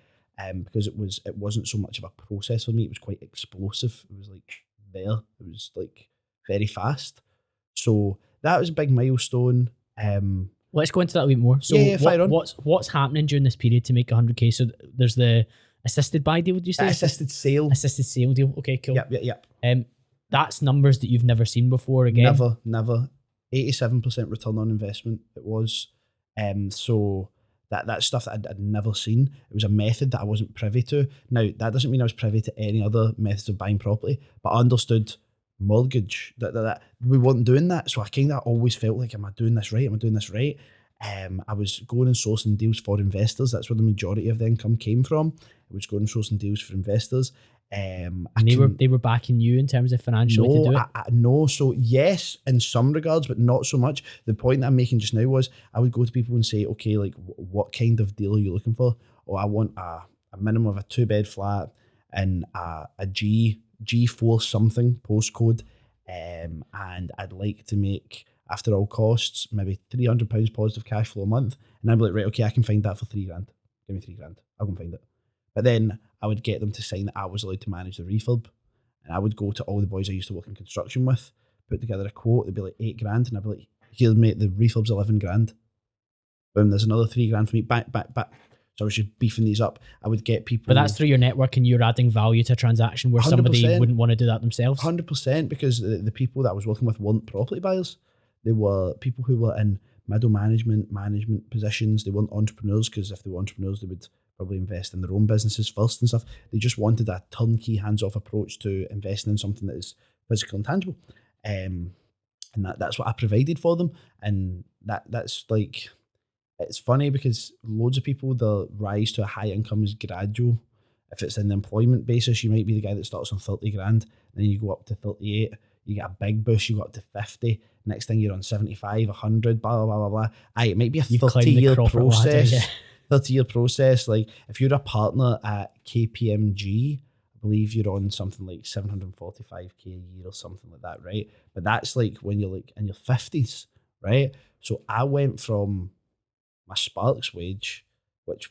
Because it wasn't so much of a process for me. It was quite explosive. It was like there. It was like very fast. So that was a big milestone. Let's go into that a bit more. So fire on. what's happening during this period to make 100k? So there's the assisted buy deal, would you say? Assisted sale. Assisted sale deal. Okay, cool. Yep. That's numbers that you've never seen before again. Never. 87% return on investment it was. So that's stuff that I'd never seen. It was a method that I wasn't privy to. Now, that doesn't mean I was privy to any other methods of buying property, but I understood mortgage, that we weren't doing that. So I kind of always felt like, am I doing this right? I was going and sourcing deals for investors. That's where the majority of the income came from. I was going and sourcing deals for investors. And they were backing you in terms of financially to do it? No. So yes, in some regards, but not so much. The point that I'm making just now was I would go to people and say, okay, like what kind of deal are you looking for? Oh, I want a minimum of a 2-bed flat and a G4 something postcode. And I'd like to make, after all costs, maybe £300 positive cash flow a month. And I'd be like, right, okay, I can find that for £3,000. Give me £3,000. I'll go and find it. But then I would get them to sign that I was allowed to manage the refurb. And I would go to all the boys I used to work in construction with, put together a quote. It'd be like £8,000. And I'd be like, here, mate, the refurb's £11,000. Boom, there's another £3,000 for me. Back. So I was just beefing these up. I would get people. But that's through your network and you're adding value to a transaction where 100%, somebody wouldn't want to do that themselves. 100%, because the people that I was working with weren't property buyers. They were people who were in middle management positions. They weren't entrepreneurs, because if they were entrepreneurs, they would probably invest in their own businesses first and stuff. They just wanted a turnkey, hands-off approach to investing in something that is physical and tangible. And that's what I provided for them. And that's like, it's funny because loads of people, the rise to a high income is gradual. If it's in the employment basis, you might be the guy that starts on 30 grand, then you go up to 38, you get a big boost, you go up to 50, next thing you're on 75, 100, blah, blah, blah, blah. Aye, it might be a 30-year process. Ladder, 30-year process. Like if you're a partner at KPMG, I believe you're on something like 745k a year or something like that, right? But that's like when you're like in your 50s, right? So I went from my Sparks wage, which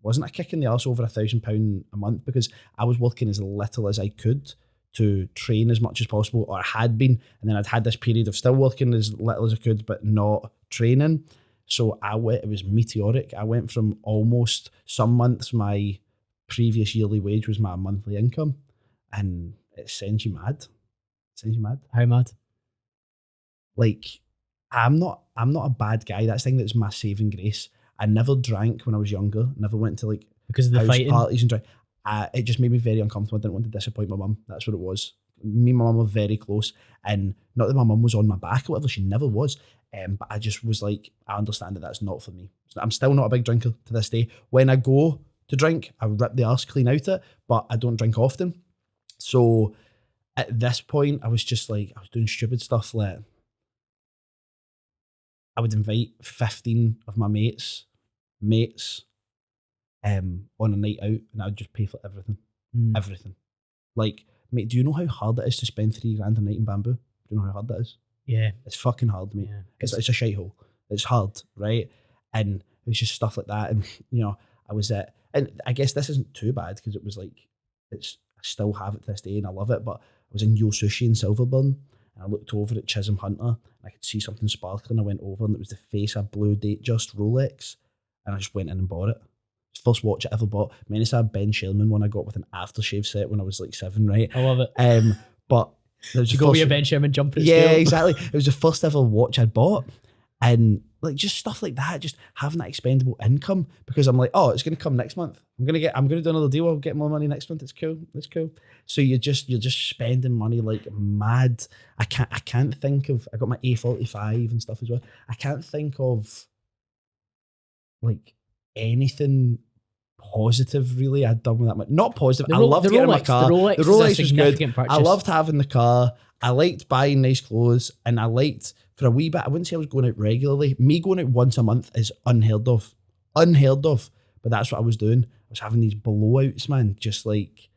wasn't a kick in the arse, over £1,000 a month, because I was working as little as I could to train as much as possible, or I had been, and then I'd had this period of still working as little as I could but not training. So it was meteoric. I went from almost, some months my previous yearly wage was my monthly income, and it sends you mad. How mad? Like, I'm not a bad guy. That's the thing that's my saving grace. I never drank when I was younger. Never went to like because of the house fighting parties and drank. It just made me very uncomfortable. I didn't want to disappoint my mum. That's what it was. Me and my mum were very close, and not that my mum was on my back or whatever. She never was. But I just was like, I understand that that's not for me. So I'm still not a big drinker to this day. When I go to drink, I rip the arse clean out it, but I don't drink often. So at this point, I was just like, I was doing stupid stuff. Like, I would invite 15 of my mates on a night out, and I would just pay for everything. Everything. Like, mate, do you know how hard it is to spend £3,000 a night in Bamboo? Do you know how hard that is? Yeah. It's fucking hard, mate. Yeah, it's a shithole. It's hard, right? And it was just stuff like that. And, I was at, and I guess this isn't too bad because it was like, I still have it to this day and I love it, but I was in Yo Sushi in Silverburn, and I looked over at Chisholm Hunter and I could see something sparkling. I went over and it was the face of Blue Date Just Rolex, and I just went in and bought it. First watch I ever bought. Many saw a Ben Sherman one I got with an aftershave set when I was like 7, right? I love it. But you go with your Ben Sherman jumper. Yeah, exactly. It was the first ever watch I'd bought, and like just stuff like that, just having that expendable income, because I'm like, oh, it's gonna come next month. I'm gonna do another deal. I'll get more money next month. It's cool. So you're just spending money like mad. I can't think of. I got my A45 and stuff as well. I can't think of like anything positive really I'd done with that much. Not positive. I loved getting my car. The Rolex was good. Purchase. I loved having the car. I liked buying nice clothes, and I liked, for a wee bit, I wouldn't say I was going out regularly. Me going out once a month is unheard of. But that's what I was doing. I was having these blowouts, man, just like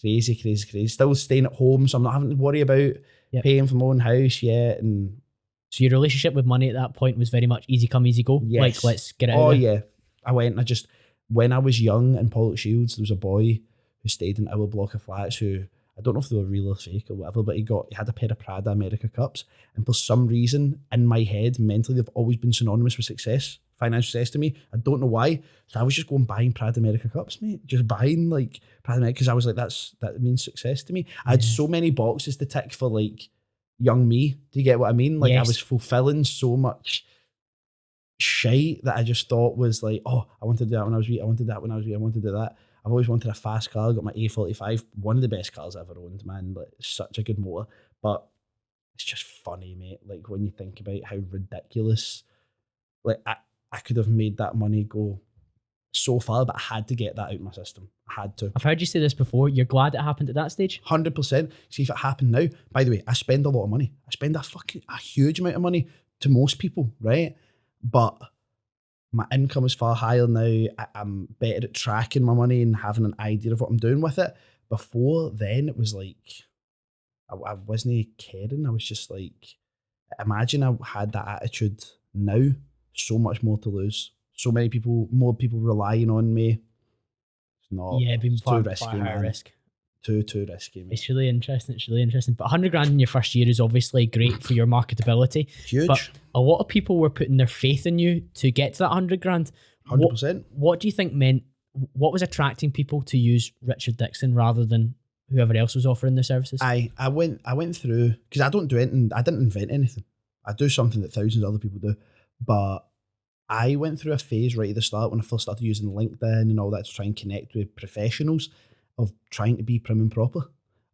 crazy. Still staying at home, so I'm not having to worry about Yep. paying for my own house, yeah, and So your relationship with money at that point was very much easy come, easy go. yes. Like, let's get it out Oh there. yeah, I went and I just, when I was young in Pollock Shields, there was a boy who stayed in our block of flats who, I don't know if they were real or fake or whatever, but he had a pair of Prada America cups, and for some reason in my head, mentally, they've always been synonymous with success, financial success to me. I don't know why. So I was just going buying Prada America cups, mate. Just buying like Prada America, because I was like, that means success to me. I had so many boxes to tick for like young me. Do you get what I mean? Like I was fulfilling so much shite that I just thought was like, oh, I wanted to do that when I was wee. I wanted that when I was wee. I wanted to do that. I've always wanted a fast car. I got my A45, one of the best cars I ever owned, man. Like, such a good motor. But it's just funny, mate. Like when you think about how ridiculous, like I could have made that money go so far, but I had to get that out of my system. I had to. I've heard you say this before. You're glad it happened at that stage? 100%. See, if it happened now, by the way, I spend a lot of money. I spend a huge amount of money to most people, right? But my income is far higher now. I'm better at tracking my money and having an idea of what I'm doing with it. Before then, it was like, I wasn't caring. I was just like, imagine I had that attitude now, so much more to lose. So many people, more people relying on me. It's not, Yeah, being it's far, too risky, far higher man. risk. Too risky, mate. It's really interesting. It's really interesting. But 100 grand in your first year is obviously great for your marketability. Huge. But a lot of people were putting their faith in you to get to that 100 grand. 100%. What do you think meant, what was attracting people to use Richard Dickson rather than whoever else was offering the services? I went through, because I don't do anything, I didn't invent anything. I do something that thousands of other people do. But I went through a phase right at the start when I first started using LinkedIn and all that to try and connect with professionals, of trying to be prim and proper,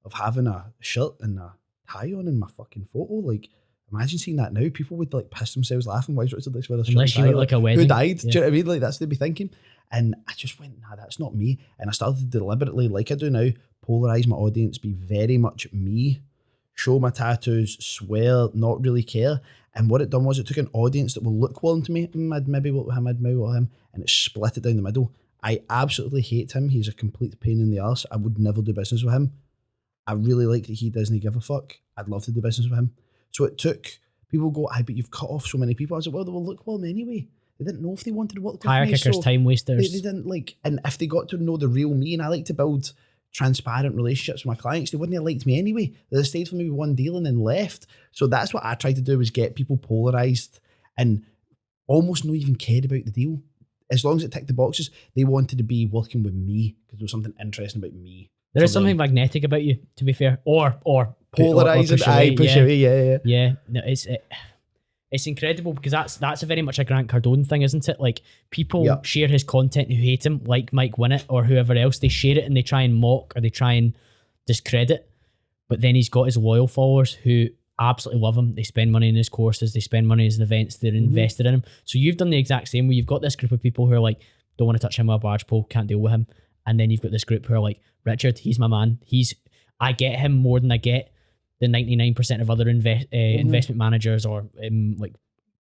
of having a shirt and a tie on in my fucking photo. Like, imagine seeing that now. People would like piss themselves laughing. Why is Richard Dickson with a shirt Unless and you tie? were like a wedding. Who died? Yeah. Do you know what I mean? Like, that's what they'd be thinking. And I just went, nah, that's not me. And I started to deliberately, like I do now, polarize my audience, be very much me, show my tattoos, swear, not really care. And what it done was it took an audience that will look well to me. I'd maybe work with him, I'd maybe work with him, and it split it down the middle. I absolutely hate him. He's a complete pain in the arse. I would never do business with him. I really like that he doesn't give a fuck. I'd love to do business with him. So it took, people go, aye, but you've cut off so many people. I was like, well, they will look well anyway. They didn't know if they wanted to work with Tire me. kickers, so time wasters. They didn't like, and if they got to know the real me, and I like to build transparent relationships with my clients, they wouldn't have liked me anyway. They stayed for maybe one deal and then left. So that's what I tried to do, was get people polarized and almost not even cared about the deal. As long as it ticked the boxes, they wanted to be working with me because there was something interesting about me. There is something magnetic about you, to be fair, or polarizing. Push away. Yeah. Yeah, no, it's incredible because that's a very much a Grant Cardone thing, isn't it? Like, people share his content who hate him, like Mike Winnett or whoever else. They share it and they try and mock or they try and discredit. But then he's got his loyal followers who absolutely love him. They spend money in his courses, they spend money in his events, they're invested in him. So you've done the exact same, where you've got this group of people who are like, don't want to touch him with a barge pole, can't deal with him. And then you've got this group who are like, Richard, he's my man. I get him more than I get the 99% of other investment managers or like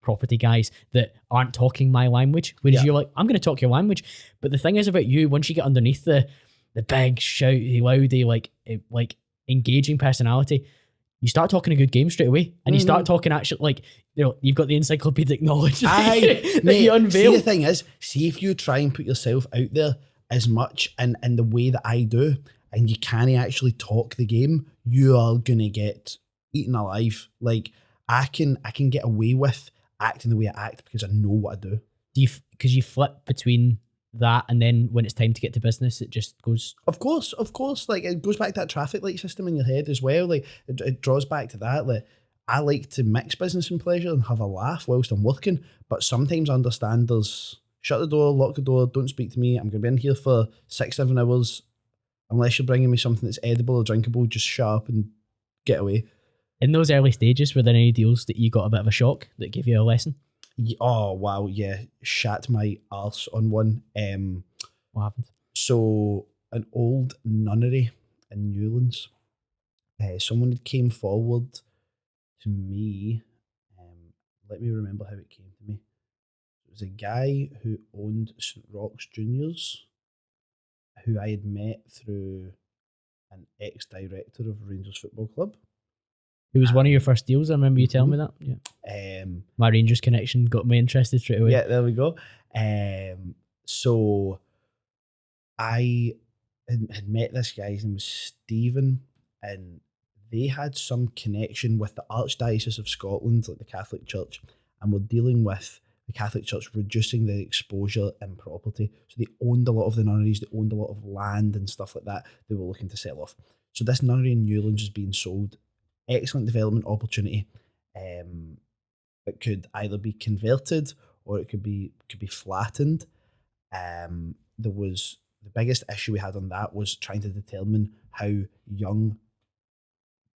property guys that aren't talking my language. Whereas you're like, I'm going to talk your language. But the thing is about you, once you get underneath the big shouty, loudy, like engaging personality, you start talking a good game straight away, and you start talking actually, like, you know, you've got the encyclopedic knowledge that you unveil. See, the thing is, see if you try and put yourself out there as much in the way that I do, and you can't actually talk the game, you are gonna get eaten alive. Like, I can get away with acting the way I act because I know what I do. Because you flip between that, and then when it's time to get to business, it just goes. Of course. Like, it goes back to that traffic light system in your head as well. Like, it draws back to that. Like, I like to mix business and pleasure and have a laugh whilst I'm working, but sometimes I understand there's shut the door, lock the door, don't speak to me. I'm going to be in here for 6-7 hours. Unless you're bringing me something that's edible or drinkable, just shut up and get away. In those early stages, were there any deals that you got a bit of a shock that gave you a lesson? Oh, wow, yeah. Shat my arse on one. What happened? So, an old nunnery in Newlands, someone had came forward to me. Let me remember how it came to me. It was a guy who owned St Roch's Juniors, who I had met through an ex-director of Rangers Football Club. It was one of your first deals. I remember you telling me that. Yeah. My Rangers connection got me interested straight away. Yeah, there we go. So I had met this guy, his name was Stephen, and they had some connection with the Archdiocese of Scotland, like the Catholic Church, and were dealing with the Catholic Church reducing the exposure in property. So they owned a lot of the nunneries, they owned a lot of land and stuff like that they were looking to sell off. So this nunnery in Newlands is being sold. Excellent development opportunity. It could either be converted or it could be flattened. There was the biggest issue we had on that was trying to determine how young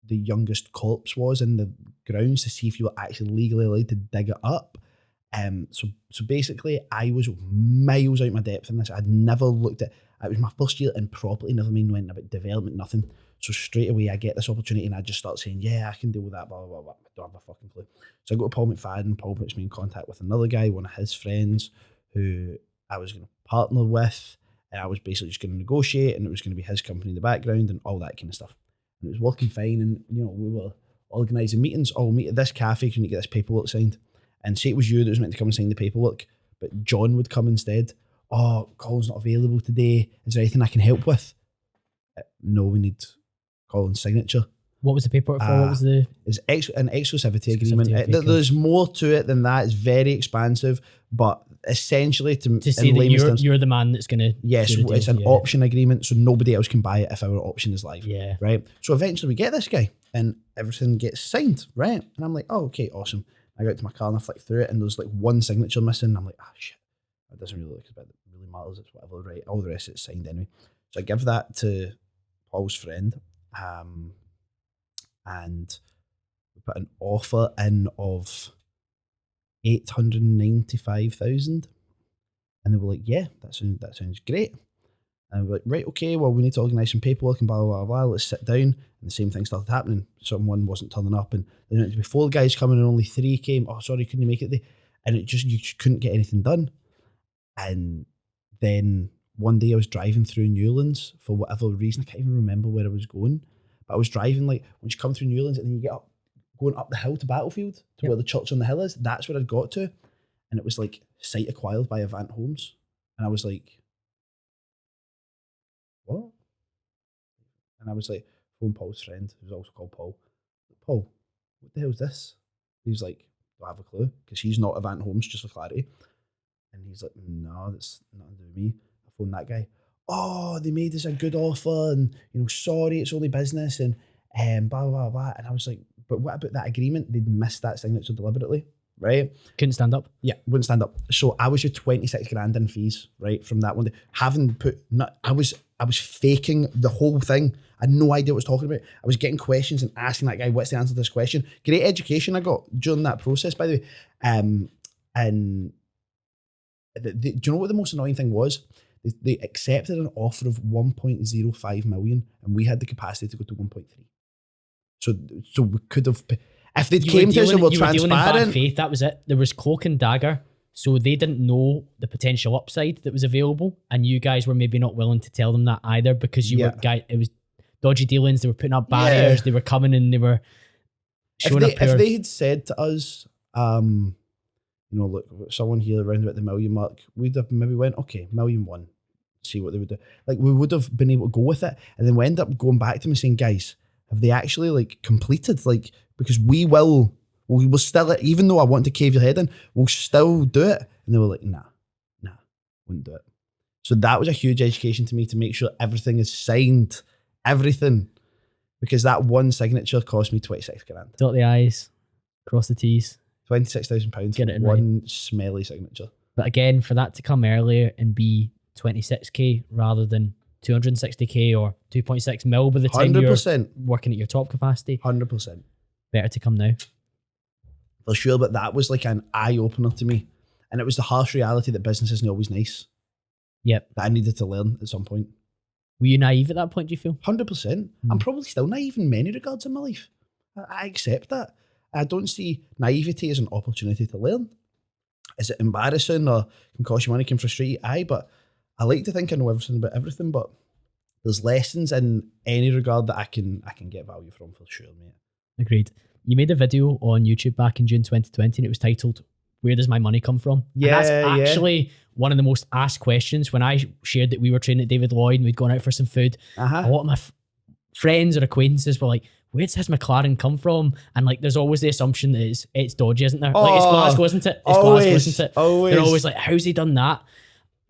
the youngest corpse was in the grounds to see if you were actually legally allowed to dig it up. So basically, I was miles out my depth in this. I'd never looked at. It was my first year in property. Never mind knowing about development, nothing. So straight away, I get this opportunity, and I just start saying, "Yeah, I can deal with that." Blah blah blah. Blah. I don't have a fucking clue. So I go to Paul McFadden. Paul puts me in contact with another guy, one of his friends, who I was going to partner with, and I was basically just going to negotiate, and it was going to be his company in the background and all that kind of stuff. And it was working fine, and we were organising meetings. Oh, we'll meet at this cafe. Can you get this paperwork signed? And say it was you that was meant to come and sign the paperwork, but John would come instead. Oh, Colin's not available today. Is there anything I can help with? No, we need Colin's signature. What was the paperwork for? What was the? It's an exclusivity agreement. Okay, cool. There's more to it than that. It's very expansive, but essentially to say that you're the man that's going to. Yes, it's an option agreement, so nobody else can buy it if our option is live. Yeah. Right. So eventually we get this guy, and everything gets signed. Right. And I'm like, oh, okay, awesome. I got to my car and I flick through it, and there's like one signature missing. I'm like, ah, shit, that doesn't really look as bad. It really matters. It's whatever, right? All the rest of it's signed anyway. So I give that to Paul's friend, and we put an offer in of 895,000, and they were like, yeah, that sounds great. And we're like, right, okay, well, we need to organise some paperwork and blah, blah, blah, blah. Let's sit down. And the same thing started happening. Someone wasn't turning up, and then it was 4 guys coming and only 3 came. Oh, sorry, couldn't you make it? And you just couldn't get anything done. And then one day I was driving through Newlands for whatever reason. I can't even remember where I was going. But I was driving, like, once you come through Newlands and then you get up, going up the hill to Battlefield, to where the church on the hill is, that's where I'd got to. And it was like site acquired by Avant Homes. And I was like, what? And I was like, phone Paul's friend, who's also called Paul. Paul, what the hell is this? He was like, do I have a clue? Because he's not Avant Homes, just for clarity. And he's like, no, that's nothing to do with me. I phoned that guy. Oh, they made us a good offer, and sorry, it's only business, and blah blah blah. And I was like, but what about that agreement? They'd missed that signature deliberately, right? Couldn't stand up. Yeah, wouldn't stand up. So I was your 26 grand in fees, right, from that one day. I was faking the whole thing. I had no idea what I was talking about. I was getting questions and asking that guy, what's the answer to this question? Great education I got during that process, by the way. And do you know what the most annoying thing was? They accepted an offer of 1.05 million, and we had the capacity to go to 1.3. So we could have, if they came to us and were transparent. Dealing in bad faith, that was it. There was cloak and dagger, so they didn't know the potential upside that was available, and you guys were maybe not willing to tell them that either, because it was dodgy dealings. They were putting up barriers. They were coming and they were showing up. If they had said to us, look, someone here around about the million mark, we'd have maybe went, okay, 1,000,001, see what they would do. Like, we would have been able to go with it, and then we end up going back to them and saying, guys, have they actually like completed? Like, because we will still, even though I want to cave your head in, we'll still do it. And they were like, nah, wouldn't do it. So that was a huge education to me, to make sure everything is signed, everything, because that one signature cost me 26 grand. Dot the I's, cross the T's. £26,000 for one smelly signature. But again, for that to come earlier and be 26k rather than 260k or 2.6 mil by the time 100%. You're working at your top capacity. 100%. Better to come now. For sure, but that was like an eye-opener to me. And it was the harsh reality that business isn't always nice. Yep. That I needed to learn at some point. Were you naive at that point, do you feel? 100%. I'm probably still naive in many regards in my life. I accept that. I don't see naivety as an opportunity to learn. Is it embarrassing or can cost you money, can frustrate you? Aye, but I like to think I know everything about everything, but there's lessons in any regard that I can get value from, for sure, mate. Agreed. You made a video on YouTube back in June 2020 and it was titled, "Where Does My Money Come From?" And that's actually one of the most asked questions. When I shared that we were training at David Lloyd and we'd gone out for some food, a lot of my friends or acquaintances were like, "Where does McLaren come from?" And like, there's always the assumption that it's dodgy, isn't there? Like, it's Glasgow, isn't it? It's Glasgow, isn't it? Always. They're always like, "How's he done that?"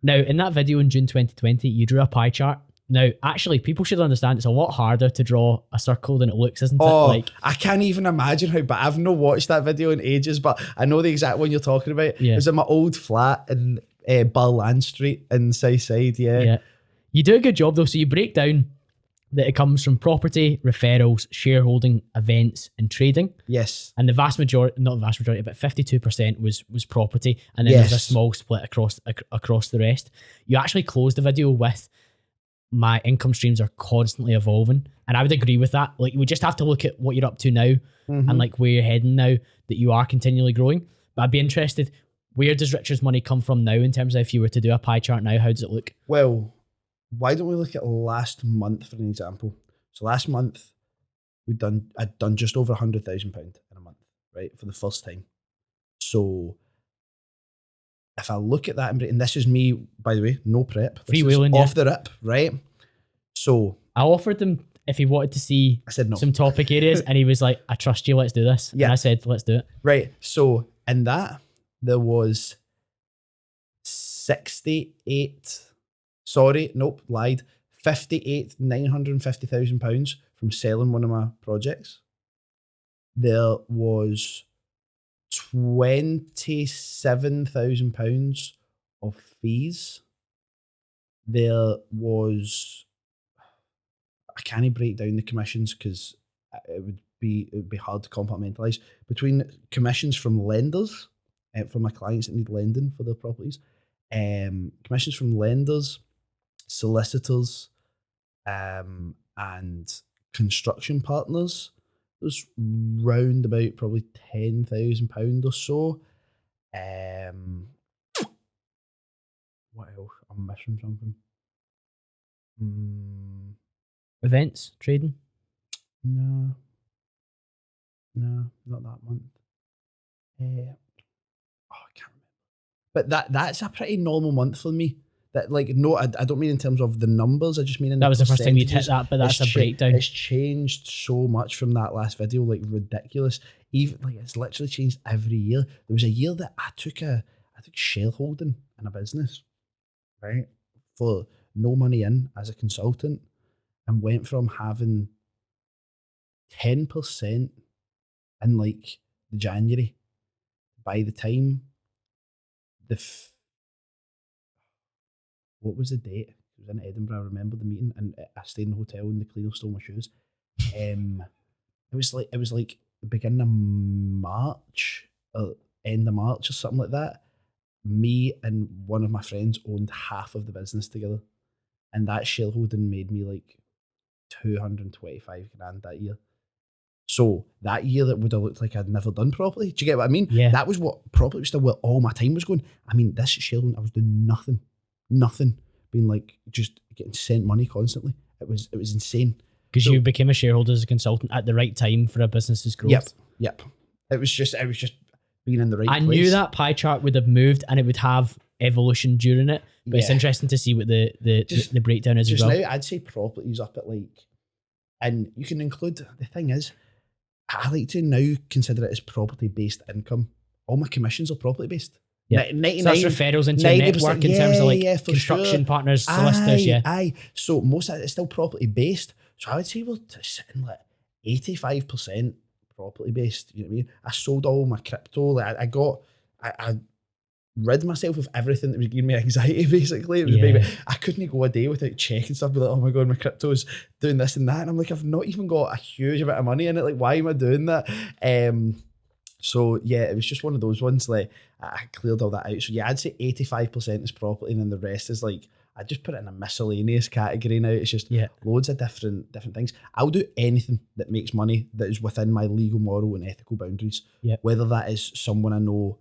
Now, in that video in June 2020, you drew a pie chart. Now, actually, people should understand it's a lot harder to draw a circle than it looks, isn't it? Like, I can't even imagine how, but I've not watched that video in ages, but I know the exact one you're talking about. Yeah. It was in my old flat in Barland Street in Southside, yeah. You do a good job, though. So you break down that it comes from property, referrals, shareholding, events, and trading. Yes. And the vast majority, not the vast majority, but 52% was property. And then there's a small split across the rest. You actually closed the video with, "My income streams are constantly evolving." And I would agree with that. Like, we just have to look at what you're up to now and like where you're heading now, that you are continually growing. But I'd be interested, where does Richard's money come from now in terms of if you were to do a pie chart now, how does it look? Well, why don't we look at last month for an example? So last month, I'd done just over £100,000 in a month, right? For the first time. So if I look at that, and this is me, by the way, no prep. Freewheeling, off the rip, right? So I offered him if he wanted to see I said no. some topic areas, and he was like, "I trust you, let's do this." Yeah. And I said, "Let's do it." Right. So in that, there was 950,000 from selling one of my projects. There was £27,000 of fees. There was, I can't break down the commissions because it would be hard to compartmentalise, between commissions from lenders, for my clients that need lending for their properties, commissions from lenders, solicitors, and construction partners. It was round about probably £10,000 or so. What else? I'm missing something. Events, trading? No, not that month. I can't remember. But that's a pretty normal month for me. That, like, no, I don't mean in terms of the numbers. I just mean in that the was the first time you'd hit percentages. that, but that's a breakdown. It's changed so much from that last video, like ridiculous. Even like it's literally changed every year. There was a year that I took shareholding in a business, right, for no money in as a consultant, and went from having 10% in like January. By the time what was the date? It was in Edinburgh. I remember the meeting, and I stayed in the hotel, and the cleaner stole my shoes. It was like the beginning of March or end of March or something like that. Me and one of my friends owned half of the business together, and that shareholding made me like 225 grand that year. So that year, that would have looked like I'd never done property. Do you get what I mean? Yeah. That was what property was still where all my time was going. I mean, this shareholding, I was doing nothing, being like just getting sent money constantly. It was insane. Because you became a shareholder as a consultant at the right time for a business's growth. Yep. It was just being in the right place. I knew that pie chart would have moved and it would have evolution during it, but it's interesting to see what the breakdown is as well. Just now, I'd say property's up at like, and you can include, the thing is, I like to now consider it as property-based income. All my commissions are property-based. Yeah. So that's referrals into your network in terms of like construction partners, solicitors, Aye. So most of it's still property-based. So I would say we're sitting like 85% property-based. You know what I mean? I sold all my crypto. Like I rid myself of everything that was giving me anxiety, basically. It was baby. I couldn't go a day without checking stuff, be like, oh my God, my crypto's doing this and that. And I'm like, I've not even got a huge amount of money in it. Like, why am I doing that? So yeah, it was just one of those ones. Like, I cleared all that out. So yeah, I'd say 85% is property, and then the rest is like, I just put it in a miscellaneous category now. It's just loads of different things. I'll do anything that makes money that is within my legal, moral, and ethical boundaries. Yeah. Whether that is someone I know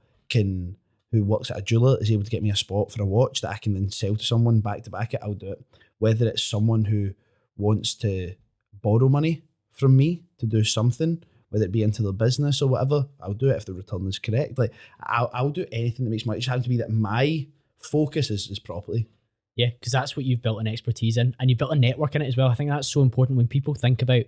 who works at a jeweler is able to get me a spot for a watch that I can then sell to someone back to back it, I'll do it. Whether it's someone who wants to borrow money from me to do something, whether it be into their business or whatever. I'll do it if the return is correct. Like I'll do anything that makes money. It just happens to be that my focus is property. Yeah, because that's what you've built an expertise in, and you've built a network in it as well. I think that's so important when people think about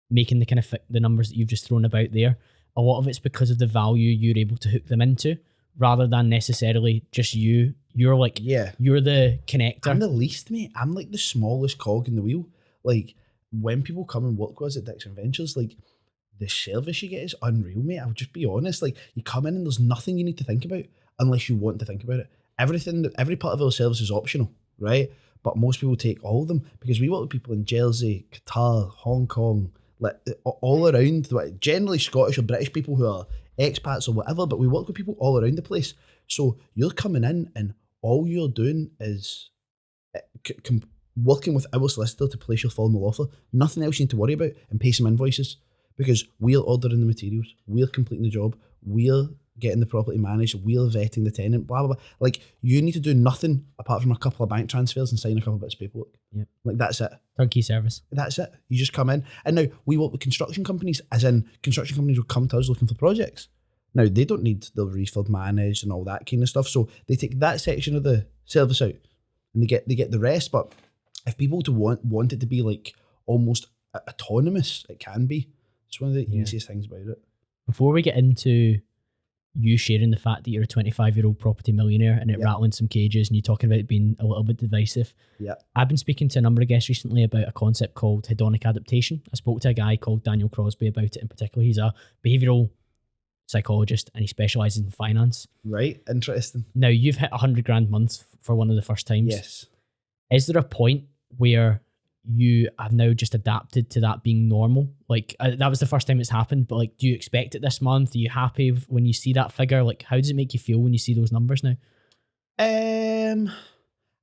making the kind of the numbers that you've just thrown about there. A lot of it's because of the value you're able to hook them into, rather than necessarily just you. You're like, you're the connector. I'm the least, mate. I'm like the smallest cog in the wheel. Like when people come and work with us at Dickson Ventures, like the service you get is unreal, mate. I'll just be honest. Like you come in and there's nothing you need to think about unless you want to think about it. Every part of our service is optional, right? But most people take all of them because we work with people in Jersey, Qatar, Hong Kong, like all around, generally Scottish or British people who are expats or whatever, but we work with people all around the place. So you're coming in and all you're doing is working with our solicitor to place your formal offer. Nothing else you need to worry about, and pay some invoices because we're ordering the materials, we're completing the job, we're getting the property managed, we're vetting the tenant, blah, blah, blah. Like you need to do nothing apart from a couple of bank transfers and sign a couple of bits of paperwork. Yep. Like that's it. Turnkey service. That's it. You just come in. And now we work with construction companies, as in construction companies will come to us looking for projects. Now they don't need the refurb managed and all that kind of stuff. So they take that section of the service out and they get the rest. But if people want it to be like almost autonomous, it can be. It's one of the easiest things about it. Before we get into you sharing the fact that you're a 25-year-old property millionaire and it rattling some cages and you talking about being a little bit divisive. Yeah. I've been speaking to a number of guests recently about a concept called hedonic adaptation. I spoke to a guy called Daniel Crosby about it in particular. He's a behavioural psychologist and he specialises in finance. Right. Interesting. Now you've hit 100 grand a month for one of the first times. Yes. Is there a point where you have now just adapted to that being normal? Like that was the first time it's happened, but like, do you expect it this month? Are you happy when you see that figure? Like, how does it make you feel when you see those numbers now? I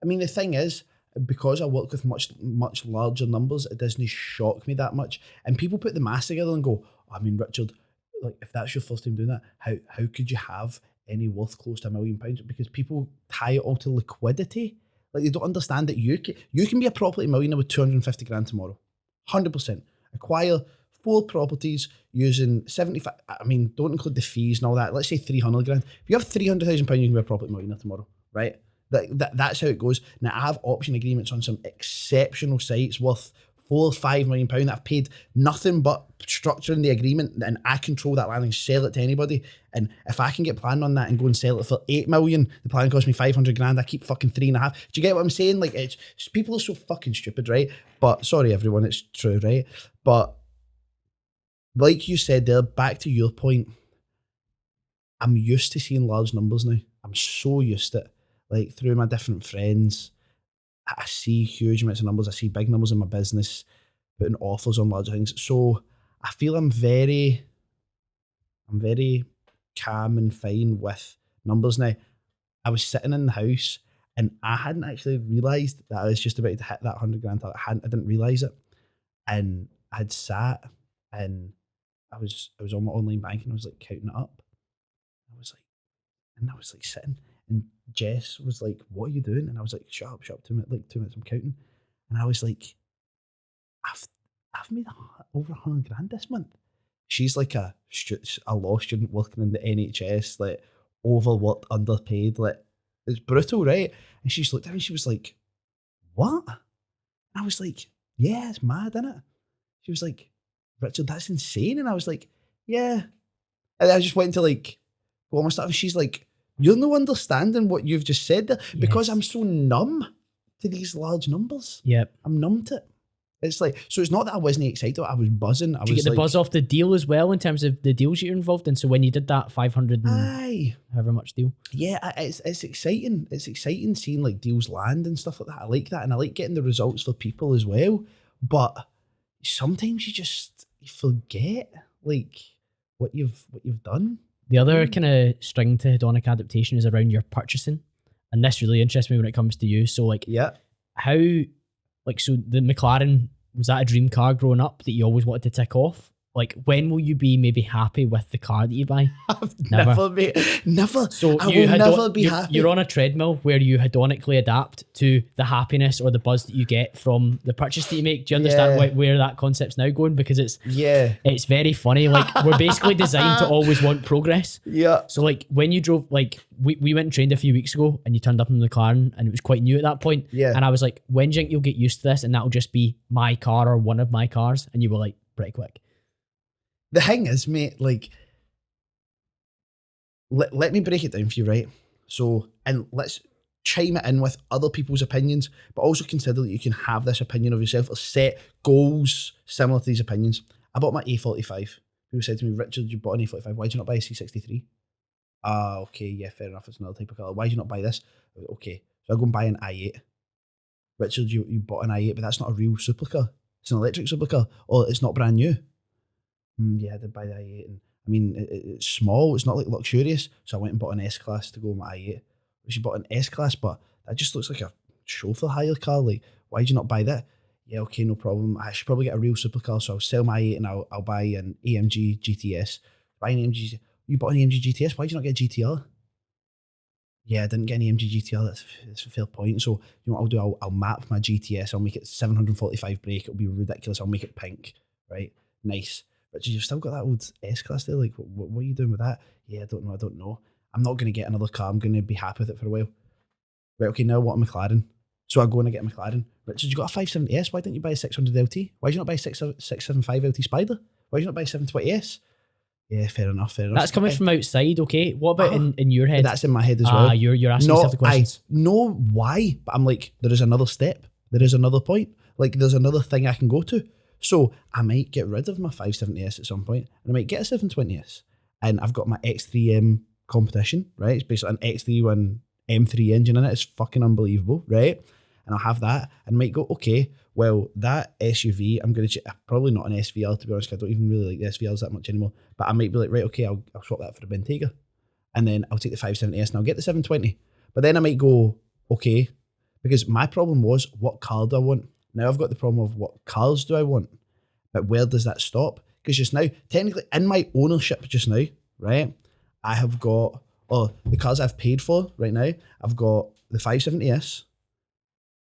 mean, the thing is, because I work with much larger numbers, it doesn't shock me that much. And people put the maths together and go, I mean, Richard, like if that's your first time doing that, how could you have any worth close to £1 million? Because people tie it all to liquidity. Like they don't understand that you can be a property millionaire with 250 grand tomorrow, 100%. Acquire 4 properties using 75. I mean, don't include the fees and all that. Let's say 300 grand. If you have £300,000, you can be a property millionaire tomorrow, right? That's how it goes. Now I have option agreements on some exceptional sites worth £4 or £5 million that I've paid nothing but structuring the agreement, and I control that land and sell it to anybody. And if I can get planning on that and go and sell it for 8 million, the plan cost me 500 grand. I keep fucking 3.5. Do you get what I'm saying? Like it's people are so fucking stupid, right? But sorry, everyone, it's true, right? But like you said there, back to your point, I'm used to seeing large numbers now. I'm so used to it. Like through my different friends, I see huge amounts of numbers. I see big numbers in my business, putting offers on larger things. So I feel I'm very calm and fine with numbers now. I was sitting in the house and I hadn't actually realised that I was just about to hit that 100 grand target. I didn't realise it. And I had sat and I was on my online banking. I was like counting it up. I was like sitting. And Jess was like, "What are you doing?" And I was like, shut up, 2 minutes, like 2 minutes, I'm counting. And I was like, I've made over 100 grand this month. She's like a law student working in the NHS, like overworked, underpaid, like it's brutal, right? And she just looked at me and she was like, "What?" And I was like, "Yeah, it's mad, isn't it?" She was like, "Richard, that's insane." And I was like, "Yeah." And I just went to like go on my stuff and she's like, "You're no understanding what you've just said there," because I'm so numb to these large numbers. Yep. I'm numb to it. It's like, so it's not that I wasn't excited. I was buzzing. Did you get the buzz off the deal as well in terms of the deals you're involved in? So when you did that 500 and however much deal? Yeah, it's exciting. It's exciting seeing like deals land and stuff like that. I like that. And I like getting the results for people as well. But sometimes you forget like what you've done. The other kind of string to hedonic adaptation is around your purchasing. And this really interests me when it comes to you. So like, so the McLaren, was that a dream car growing up that you always wanted to tick off? Like, when will you be maybe happy with the car that you buy? Never, mate. Never. So I will never be happy. You're on a treadmill where you hedonically adapt to the happiness or the buzz that you get from the purchase that you make. Do you understand where that concept's now going? Because it's very funny. Like, we're basically designed to always want progress. Yeah. So like when you drove, like we went and trained a few weeks ago, and you turned up in the car, and it was quite new at that point. Yeah. And I was like, when do you think you'll get used to this, and that'll just be my car or one of my cars? And you were like, pretty quick. The thing is, mate, like, let me break it down for you, right? So, and let's chime it in with other people's opinions, but also consider that you can have this opinion of yourself or set goals similar to these opinions. I bought my A45. People said to me, Richard, you bought an A45. Why did you not buy a C63? Okay, yeah, fair enough. It's another type of colour. Why did you not buy this? Okay, so I go and buy an i8. Richard, you bought an i8, but that's not a real supercar. It's an electric supercar. Or it's not brand new. Yeah, I did buy the i8, and I mean, it's small, it's not like luxurious, so I went and bought an S-Class to go with my i8. She bought an S-Class, but that just looks like a chauffeur hire car. Like, why'd you not buy that? Yeah, okay, no problem. I should probably get a real supercar, so I'll sell my i8 and I'll buy an AMG GTS. Buy an AMG. You bought an AMG GTS, why'd you not get a GTR? Yeah, I didn't get an AMG GTR, that's a fair point. So, you know what I'll do? I'll map my GTS, I'll make it 745 brake, it'll be ridiculous, I'll make it pink, right? Nice. But you've still got that old S-Class there. Like, what are you doing with that? Yeah, I don't know. I'm not going to get another car. I'm going to be happy with it for a while. Right, okay, now I want a McLaren. So I go and I get a McLaren. Richard, you got a 570S. Why didn't you buy a 600 LT? Why did you not buy a 675 LT Spider? Why did you not buy a 720S? Yeah, fair enough. That's coming from outside, okay? What about in your head? That's in my head as well. You're asking yourself the questions. I know why, but I'm like, there is another step. There is another point. Like, there's another thing I can go to. So I might get rid of my 570S at some point, and I might get a 720S. And I've got my X3M competition, right? It's basically an X31 M3 engine in it. It's fucking unbelievable, right? And I'll have that, and I might go, okay, well, that SUV, I'm going to probably not an SVR, to be honest. I don't even really like the SVRs that much anymore. But I might be like, right, okay, I'll swap that for a Bentayga, and then I'll take the 570S and I'll get the 720. But then I might go, okay, because my problem was, what car do I want? Now I've got the problem of what cars do I want, but where does that stop? Because just now, technically in my ownership just now, right, I have got, the cars I've paid for right now, I've got the 570S,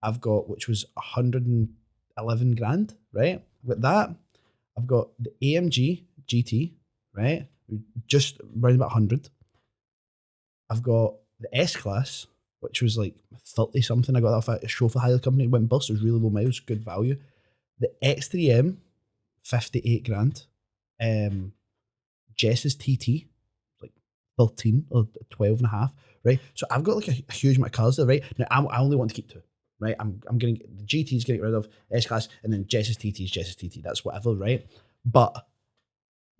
I've got, which was 111 grand, right? With that, I've got the AMG GT, right? Just around about 100. I've got the S-Class, which was like 30 something. I got that off a chauffeur hire company. It went bust. It was really low miles, good value. The X3M, 58 grand. Jess's TT, like 13 or 12 and a half, right? So I've got like a huge amount of cars there, right? Now I only want to keep two, right? I'm going to, the GT's going to get rid of, S-Class, and then Jess's TT is Jess's TT. That's whatever, right? But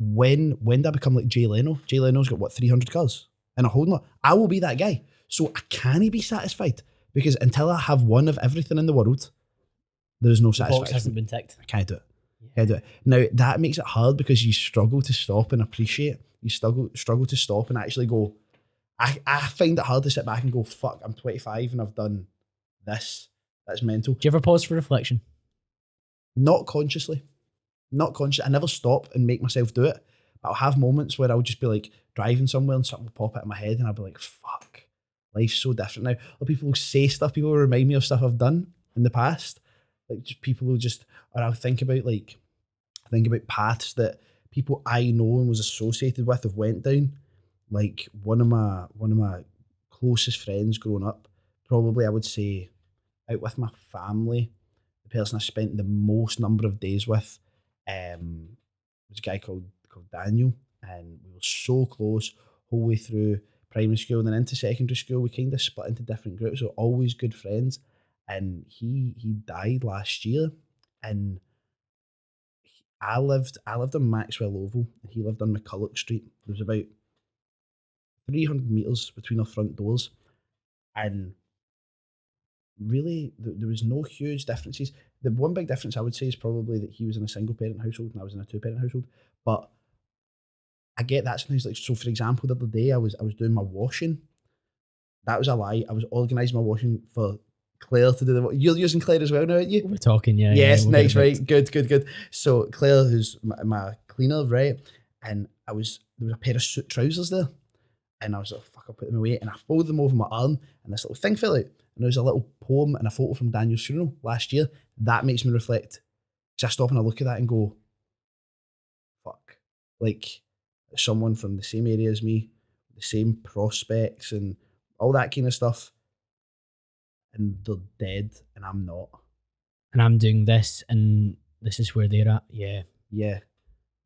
when do I become like Jay Leno? Jay Leno's got what, 300 cars? And I'm holding it. I will be that guy. So I can't be satisfied, because until I have one of everything in the world, there is no satisfaction. The box hasn't been ticked. I can't do it. Can't do it. Now that makes it hard, because you struggle to stop and appreciate. You struggle to stop and actually go. I find it hard to sit back and go, fuck, I'm 25 and I've done this. That's mental. Do you ever pause for reflection? Not consciously. Not conscious. I never stop and make myself do it. But I'll have moments where I'll just be like driving somewhere and something will pop out of my head and I'll be like, fuck. Life's so different now. Or people will say stuff, people will remind me of stuff I've done in the past. Like, just people will just, or I'll think about paths that people I know and was associated with have went down. Like one of my closest friends growing up, probably I would say out with my family, the person I spent the most number of days with was a guy called Daniel, and we were so close whole way through primary school, and then into secondary school we kind of split into different groups. We were always good friends, and he died last year, and I lived on Maxwell Oval and he lived on McCulloch Street. There was about 300 metres between our front doors, and really there was no huge differences. The one big difference I would say is probably that he was in a single parent household and I was in a 2-parent household, but I get that sometimes. Like, so for example, the other day I was doing my washing. That was a lie. I was organising my washing for Claire to do the. You're using Claire as well now, aren't you? We're talking, yeah. Yes, we'll nice, right? Good. So Claire, who's my cleaner, right? And there was a pair of suit trousers there, and I was like, fuck, I'll put them away, and I folded them over my arm, and this little thing fell out, and there was a little poem and a photo from Daniel's funeral last year. That makes me reflect. Just stop and I look at that and go, fuck, like someone from the same area as me, the same prospects and all that kind of stuff, and they're dead and I'm not. And I'm doing this and this is where they're at. Yeah.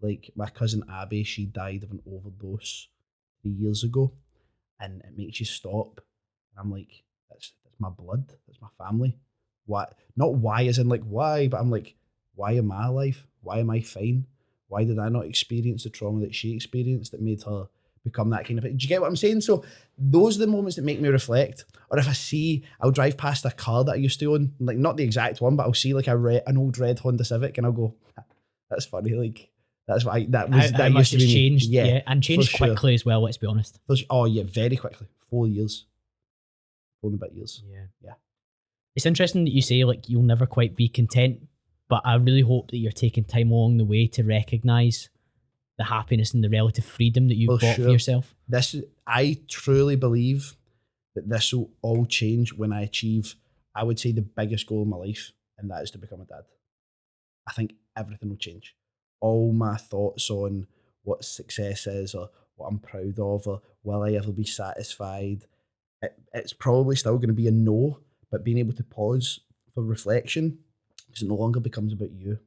Like my cousin Abby, she died of an overdose 3 years ago, and it makes you stop. And I'm like, that's my blood, that's my family. Why? Not why as in like why, but I'm like, why am I alive? Why am I fine? Why did I not experience the trauma that she experienced that made her become that kind of... Do you get what I'm saying? So those are the moments that make me reflect. Or if I see, I'll drive past a car that I used to own, like not the exact one, but I'll see like an old red Honda Civic, and I'll go, that's funny. Like that's what that used to be changed. Me. Yeah, and changed quickly as well. Let's be honest. Oh yeah, very quickly. 4 years, 4 and a bit years. Yeah. It's interesting that you say like you'll never quite be content, but I really hope that you're taking time along the way to recognise the happiness and the relative freedom that you've bought for yourself. I truly believe that this will all change when I achieve, I would say, the biggest goal in my life, and that is to become a dad. I think everything will change. All my thoughts on what success is or what I'm proud of or will I ever be satisfied, it's probably still going to be a no, but being able to pause for reflection, because it no longer becomes about you.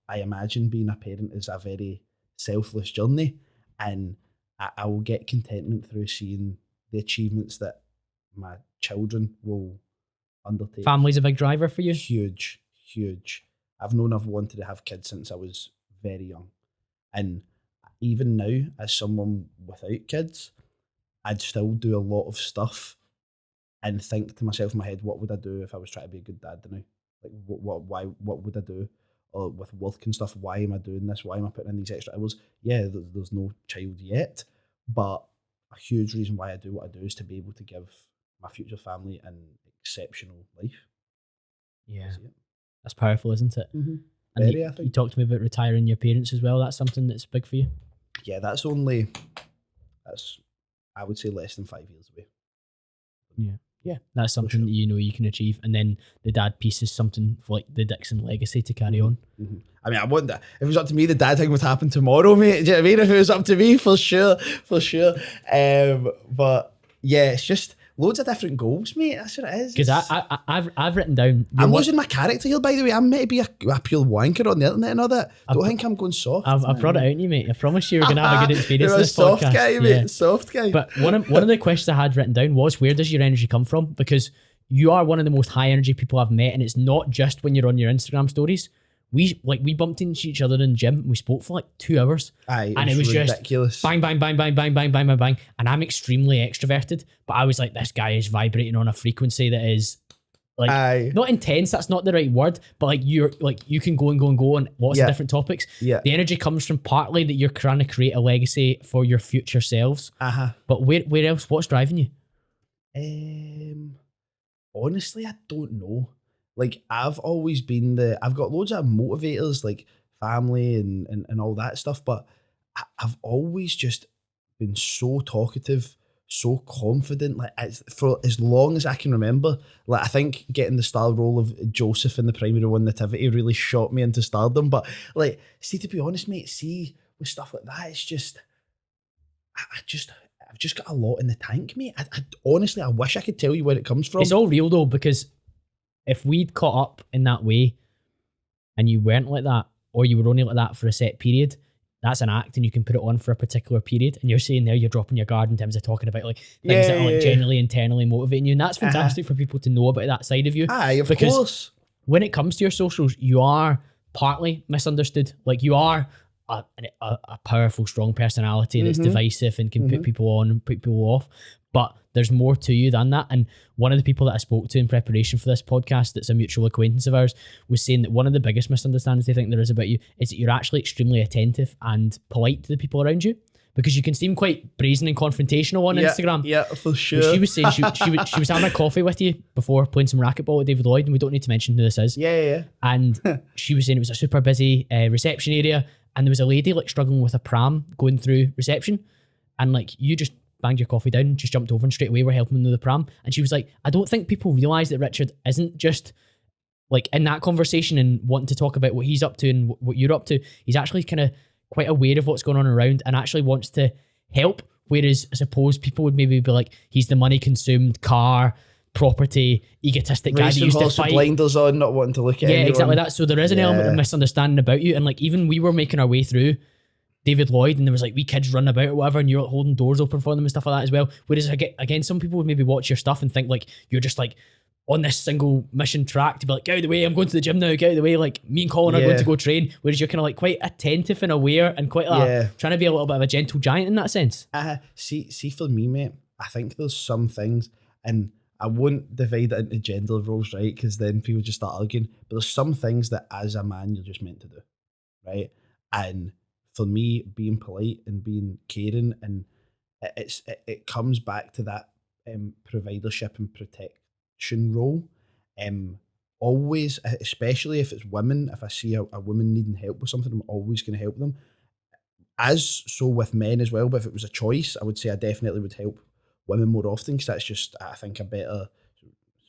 I imagine being a parent is a very selfless journey, and I will get contentment through seeing the achievements that my children will undertake. Family's a big driver for you? Huge. I've known I've wanted to have kids since I was very young. And even now, as someone without kids, I'd still do a lot of stuff and think to myself in my head, what would I do if I was trying to be a good dad now? Like, what would I do? Or with work and stuff, why am I doing this? Why am I putting in these extra hours? Yeah, there's no child yet, but a huge reason why I do what I do is to be able to give my future family an exceptional life. Yeah, that's powerful, isn't it? Mm-hmm. And Very, I think. You talked to me about retiring your parents as well. That's something that's big for you? Yeah, that's I would say less than 5 years away. Yeah, that's something that you know you can achieve. And then the dad piece is something for like the Dickson legacy to carry on. Mm-hmm. I mean, I wouldn't. If it was up to me, the dad thing would happen tomorrow, mate. Do you know what I mean? If it was up to me, for sure. But yeah, it's just loads of different goals, mate. That's what it is. Because I've written down. I'm losing my character here, by the way. I'm meant to be a pure wanker on the internet and all that. Don't think I'm going soft. I've brought it out in you, mate. I promise you we're going to have a good experience. You're this soft podcast. Guy, mate. Yeah. Soft guy. But one of the questions I had written down was, where does your energy come from? Because you are one of the most high energy people I've met, and it's not just when you're on your Instagram stories. We bumped into each other in the gym and we spoke for like 2 hours. And it was ridiculous. Just bang, bang, bang, bang, bang, bang, bang, bang, bang. And I'm extremely extroverted, but I was like, this guy is vibrating on a frequency that is like not intense, that's not the right word, but like you can go and go and go on lots of different topics. Yeah. The energy comes from partly that you're trying to create a legacy for your future selves. But where else? What's driving you? Honestly, I don't know. Like, I've always been I've got loads of motivators, like family and all that stuff, but I've always just been so talkative, so confident, like for as long as I can remember. Like, I think getting the star role of Joseph in the Primary One Nativity really shot me into stardom, but like, see, to be honest, mate, with stuff like that, it's just, I've just got a lot in the tank, mate. Honestly, I wish I could tell you where it comes from. It's all real though, because if we'd caught up in that way and you weren't like that, or you were only like that for a set period, that's an act and you can put it on for a particular period. And you're saying there you're dropping your guard in terms of talking about like things that are like genuinely internally motivating you. And that's fantastic for people to know about that side of you. Of course. When it comes to your socials, you are partly misunderstood. Like, you are a powerful, strong personality that's divisive and can put people on and put people off. But there's more to you than that. And one of the people that I spoke to in preparation for this podcast, that's a mutual acquaintance of ours, was saying that one of the biggest misunderstandings they think there is about you is that you're actually extremely attentive and polite to the people around you. because you can seem quite brazen and confrontational on Instagram. Yeah, for sure. But she was saying she was having a coffee with you before playing some racquetball with David Lloyd, and we don't need to mention who this is. Yeah. And she was saying it was a super busy reception area, and there was a lady like struggling with a pram going through reception, and like you just banged your coffee down, just jumped over, and straight away we're helping them with the pram. And she was like, I don't think people realise that Richard isn't just like in that conversation and wanting to talk about what he's up to and what you're up to. He's actually kind of quite aware of what's going on around and actually wants to help. Whereas I suppose people would maybe be like, he's the money consumed car, property, egotistic guy that used to fight. Blinders on, not wanting to look at anyone. Exactly that. So there is an element of misunderstanding about you. And like, even we were making our way through David Lloyd, and there was like wee kids running about or whatever, and you're like holding doors open for them and stuff like that as well. Whereas again, some people would maybe watch your stuff and think like you're just like on this single mission track to be like, get out of the way, I'm going to the gym now, get out of the way, like me and Colin are going to go train. Whereas you're kind of like quite attentive and aware and quite trying to be a little bit of a gentle giant in that sense. See for me, mate, I think there's some things, and I won't divide it into gender roles, right? Because then people just start arguing. But there's some things that as a man you're just meant to do, right? And for me, being polite and being caring, and it comes back to that providership and protection role. Always, especially if it's women, if I see a woman needing help with something, I'm always going to help them. As so with men as well, but if it was a choice, I would say I definitely would help women more often, because that's just, I think,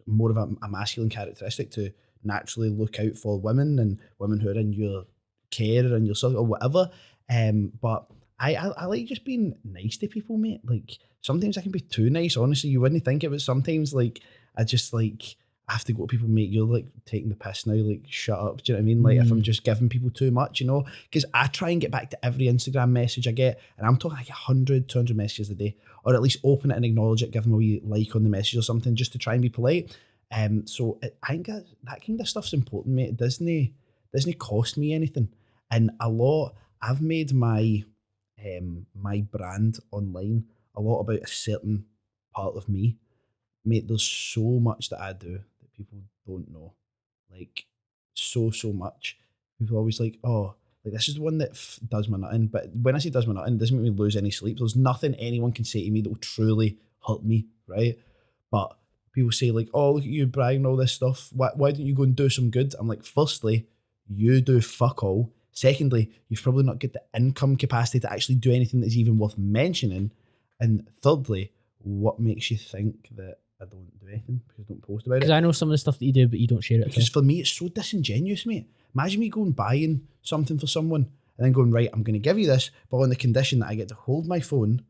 more of a masculine characteristic to naturally look out for women and women who are in your care and your circle or whatever. But I like just being nice to people, mate. Like sometimes I can be too nice, honestly. You wouldn't think it, but sometimes like I just like I have to go to people, mate, you're like taking the piss now, like shut up. Do you know what I mean? Like if I'm just giving people too much, you know, because I try and get back to every Instagram message I get, and I'm talking like 100, 200 messages a day, or at least open it and acknowledge it, give them a wee like on the message or something, just to try and be polite. So I think that kind of stuff's important, mate. It doesn't cost me anything. And I've made my my brand online a lot about a certain part of me. Mate, there's so much that I do that people don't know. Like, so much. People are always like, oh, like this is the one that does my nutting. But when I say does my nutting, it doesn't make me lose any sleep. There's nothing anyone can say to me that will truly hurt me, right? But people say like, oh, look at you bragging all this stuff. Why don't you go and do some good? I'm like, firstly, you do fuck all. Secondly, you've probably not got the income capacity to actually do anything that's even worth mentioning. And thirdly, what makes you think that I don't do anything because I don't post about it? Because I know some of the stuff that you do, but you don't share it. Because for me, it's so disingenuous, mate. Imagine me going buying something for someone and then going, right, I'm going to give you this, but on the condition that I get to hold my phone,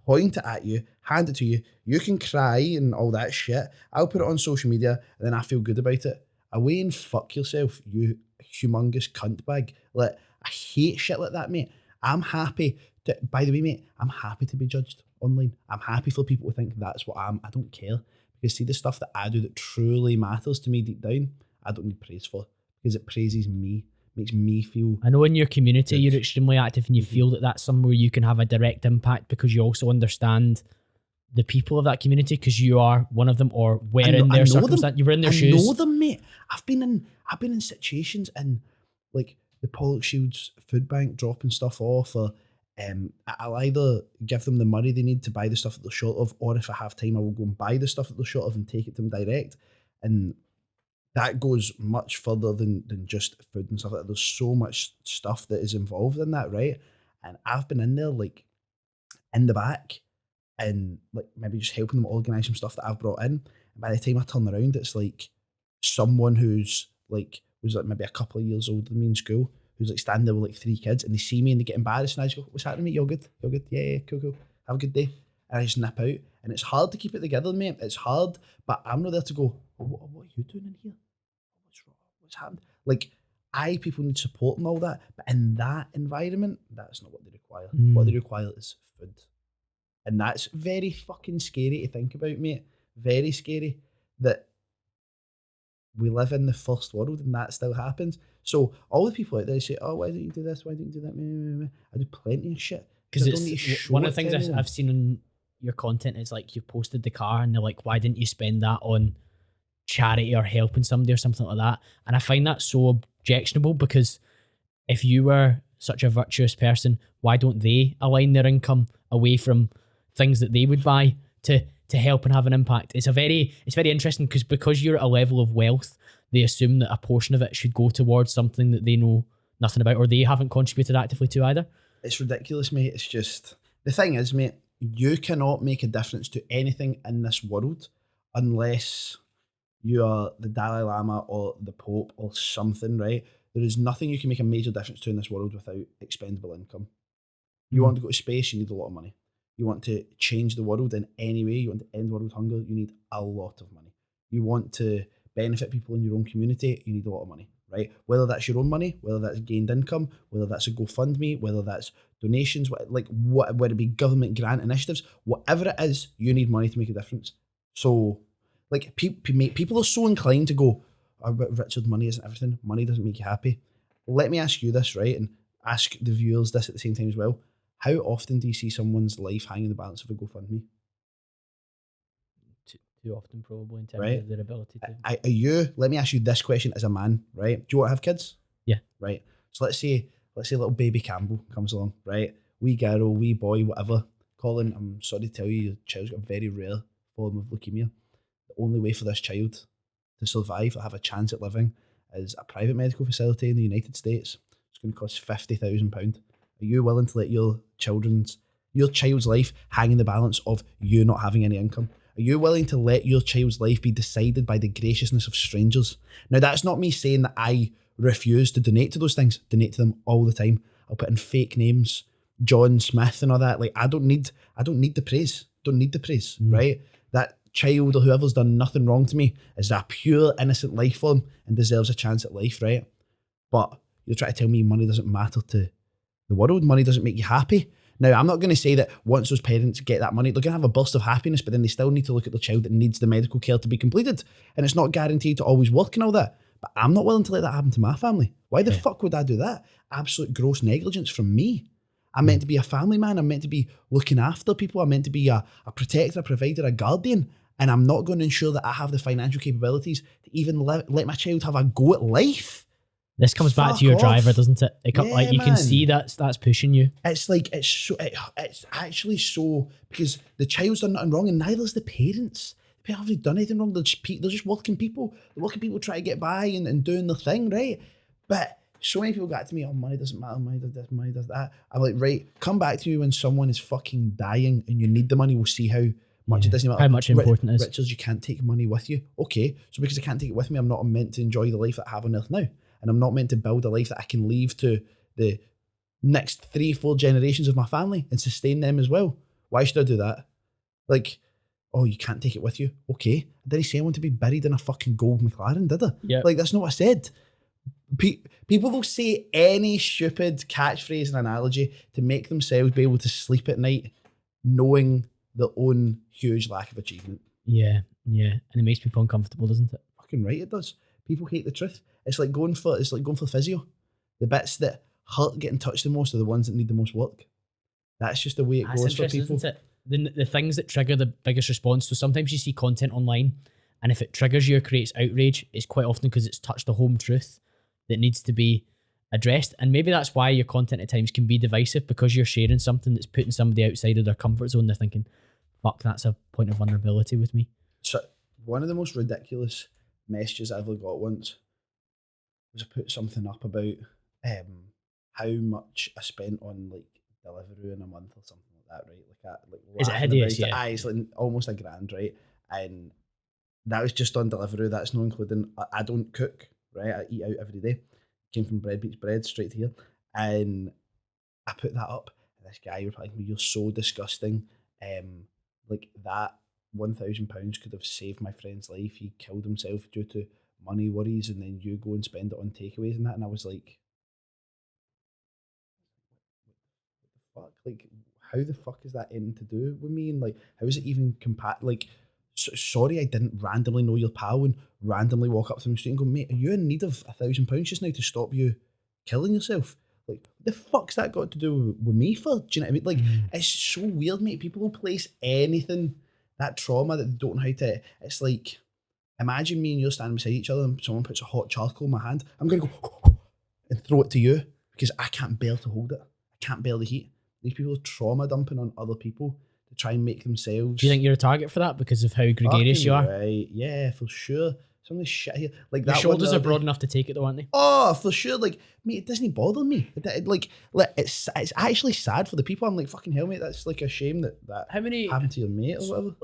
point it at you, hand it to you, you can cry and all that shit. I'll put it on social media and then I feel good about it. Away and fuck yourself, you humongous cunt bag. Like, I hate shit like that, mate. I'm happy to, by the way, mate, I'm happy to be judged online. I'm happy for people to think that's what I am. I don't care. Because see, the stuff that I do that truly matters to me deep down, I don't need praise for, because it praises me, makes me feel. I know in your community you're extremely active, and you feel that that's somewhere you can have a direct impact because you also understand the people of that community, because you are one of them, or were in their circumstance. You were in their shoes. I know them, mate. I've been in situations in like the Pollock Shields food bank dropping stuff off, or I'll either give them the money they need to buy the stuff that they're short of, or if I have time, I will go and buy the stuff that they're short of and take it to them direct. And that goes much further than just food and stuff like that. There's so much stuff that is involved in that, right? And I've been in there, like, in the back, and like maybe just helping them organise some stuff that I've brought in. And by the time I turn around, it's like someone who's like, was like maybe a couple of years older than me in school, who's like standing there with like 3 kids, and they see me and they get embarrassed, and I just go, what's happening, mate? You're good? You're good? Yeah, cool. Have a good day. And I just nip out. And it's hard to keep it together, mate. It's hard, but I'm not there to go, what are you doing in here? What's wrong? What's happened? Like, people need support and all that, but in that environment, that's not what they require. What they require is food. And that's very fucking scary to think about, mate. Very scary that we live in the first world and that still happens. So all the people out there say, oh, why don't you do this? Why don't you do that? I do plenty of shit. Because it's one of the things I've seen on your content is like you've posted the car and they're like, why didn't you spend that on charity or helping somebody or something like that? And I find that so objectionable, because if you were such a virtuous person, why don't they align their income away from things that they would buy to help and have an impact? It's very interesting because you're at a level of wealth, they assume that a portion of it should go towards something that they know nothing about or they haven't contributed actively to either. It's ridiculous, mate. It's just, the thing is, mate, you cannot make a difference to anything in this world unless you are the Dalai Lama or the Pope or something, right? There is nothing you can make a major difference to in this world without expendable income. You want to go to space, you need a lot of money. You want to change the world in any way, you want to end world hunger, you need a lot of money. You want to benefit people in your own community, you need a lot of money, right? Whether that's your own money, whether that's gained income, whether that's a GoFundMe, whether that's donations, whether it be government grant initiatives, whatever it is, you need money to make a difference. So, like, people are so inclined to go, oh, but Richard, money isn't everything. Money doesn't make you happy. Let me ask you this, right? And ask the viewers this at the same time as well. How often do you see someone's life hanging in the balance of a GoFundMe? Too often, probably, in terms right? of their ability to. Are you? Let me ask you this question as a man, right? Do you want to have kids? Yeah. Right. So let's say little baby CamBro comes along, right? Wee girl, wee boy, whatever. Colin, I'm sorry to tell you, your child's got a very rare form of leukemia. The only way for this child to survive or have a chance at living is a private medical facility in the United States. It's going to cost £50,000. Are you willing to let your child's life hang in the balance of you not having any income? Are you willing to let your child's life be decided by the graciousness of strangers? Now, that's not me saying that I refuse to donate to those things. Donate to them all the time. I'll put in fake names, John Smith and all that. Like, I don't need the praise. Don't need the praise, right? That child or whoever's done nothing wrong to me is a pure innocent life form and deserves a chance at life, right? But you're trying to tell me money doesn't matter to the world. Money doesn't make you happy. Now, I'm not going to say that once those parents get that money, they're going to have a burst of happiness, but then they still need to look at the child that needs the medical care to be completed. And it's not guaranteed to always work and all that. But I'm not willing to let that happen to my family. Why the fuck would I do that? Absolute gross negligence from me. I'm meant to be a family man. I'm meant to be looking after people. I'm meant to be a protector, a provider, a guardian. And I'm not going to ensure that I have the financial capabilities to even let my child have a go at life. This comes back to your driver, doesn't it? Like, you can see that's pushing you. It's like, it's actually so, because the child's done nothing wrong and neither's the parents. The parents haven't done anything wrong. They're just working people. They're working people trying to get by and doing their thing, right? But so many people got to me, oh, money doesn't matter, money does this, money does that. I'm like, right, come back to you when someone is fucking dying and you need the money. We'll see how much it doesn't matter. How much important it is. Richard, you can't take money with you. Okay, so because I can't take it with me, I'm not meant to enjoy the life that I have on earth now. And I'm not meant to build a life that I can leave to the next 3-4 generations of my family and sustain them as well. Why should I do that? Like, oh, you can't take it with you. Okay. I didn't say I want to be buried in a fucking gold McLaren, did I? Yeah. Like, that's not what I said. People will say any stupid catchphrase and analogy to make themselves be able to sleep at night knowing their own huge lack of achievement. Yeah. And it makes people uncomfortable, doesn't it? Fucking right, it does. People hate the truth. It's like going for physio. The bits that hurt getting touched the most are the ones that need the most work. That's just the way it goes for people. Isn't it? The things that trigger the biggest response. So sometimes you see content online, and if it triggers you or creates outrage, it's quite often because it's touched a home truth that needs to be addressed. And maybe that's why your content at times can be divisive, because you're sharing something that's putting somebody outside of their comfort zone. They're thinking, fuck, that's a point of vulnerability with me. So one of the most ridiculous messages I ever got once was I put something up about how much I spent on like Deliveroo in a month or something like that, right? Is it hideous? Yeah. It's like almost £1,000, right? And that was just on Deliveroo. That's not including, I don't cook, right? I eat out every day. Came from Bread Beats Bread straight here. And I put that up. And this guy replied to me, "You're so disgusting. Like that £1,000 could have saved my friend's life. He killed himself due to money worries, and then you go and spend it on takeaways and that." And I was like, what the fuck? Like, how the fuck is that anything to do with me? And like, how is it even like, sorry, I didn't randomly know your pal and randomly walk up to the street and go, mate, are you in need of £1,000 just now to stop you killing yourself? Like, the fuck's that got to do with me for? Do you know what I mean? Like, it's so weird, mate. People will place anything, that trauma that they don't know how to, it's like, imagine me and you standing beside each other and someone puts a hot charcoal in my hand. I'm going to go and throw it to you because I can't bear to hold it. I can't bear the heat. These people are trauma dumping on other people to try and make themselves. Do you think you're a target for that because of how gregarious you are? Right, yeah, for sure. Some of this shit here, like Your that. shoulders are broad enough to take it, though, aren't they? Oh, for sure. Like, mate, it doesn't bother me. It's actually sad for the people. I'm like, fucking hell, mate. That's like a shame that How many happened to your mate or whatever.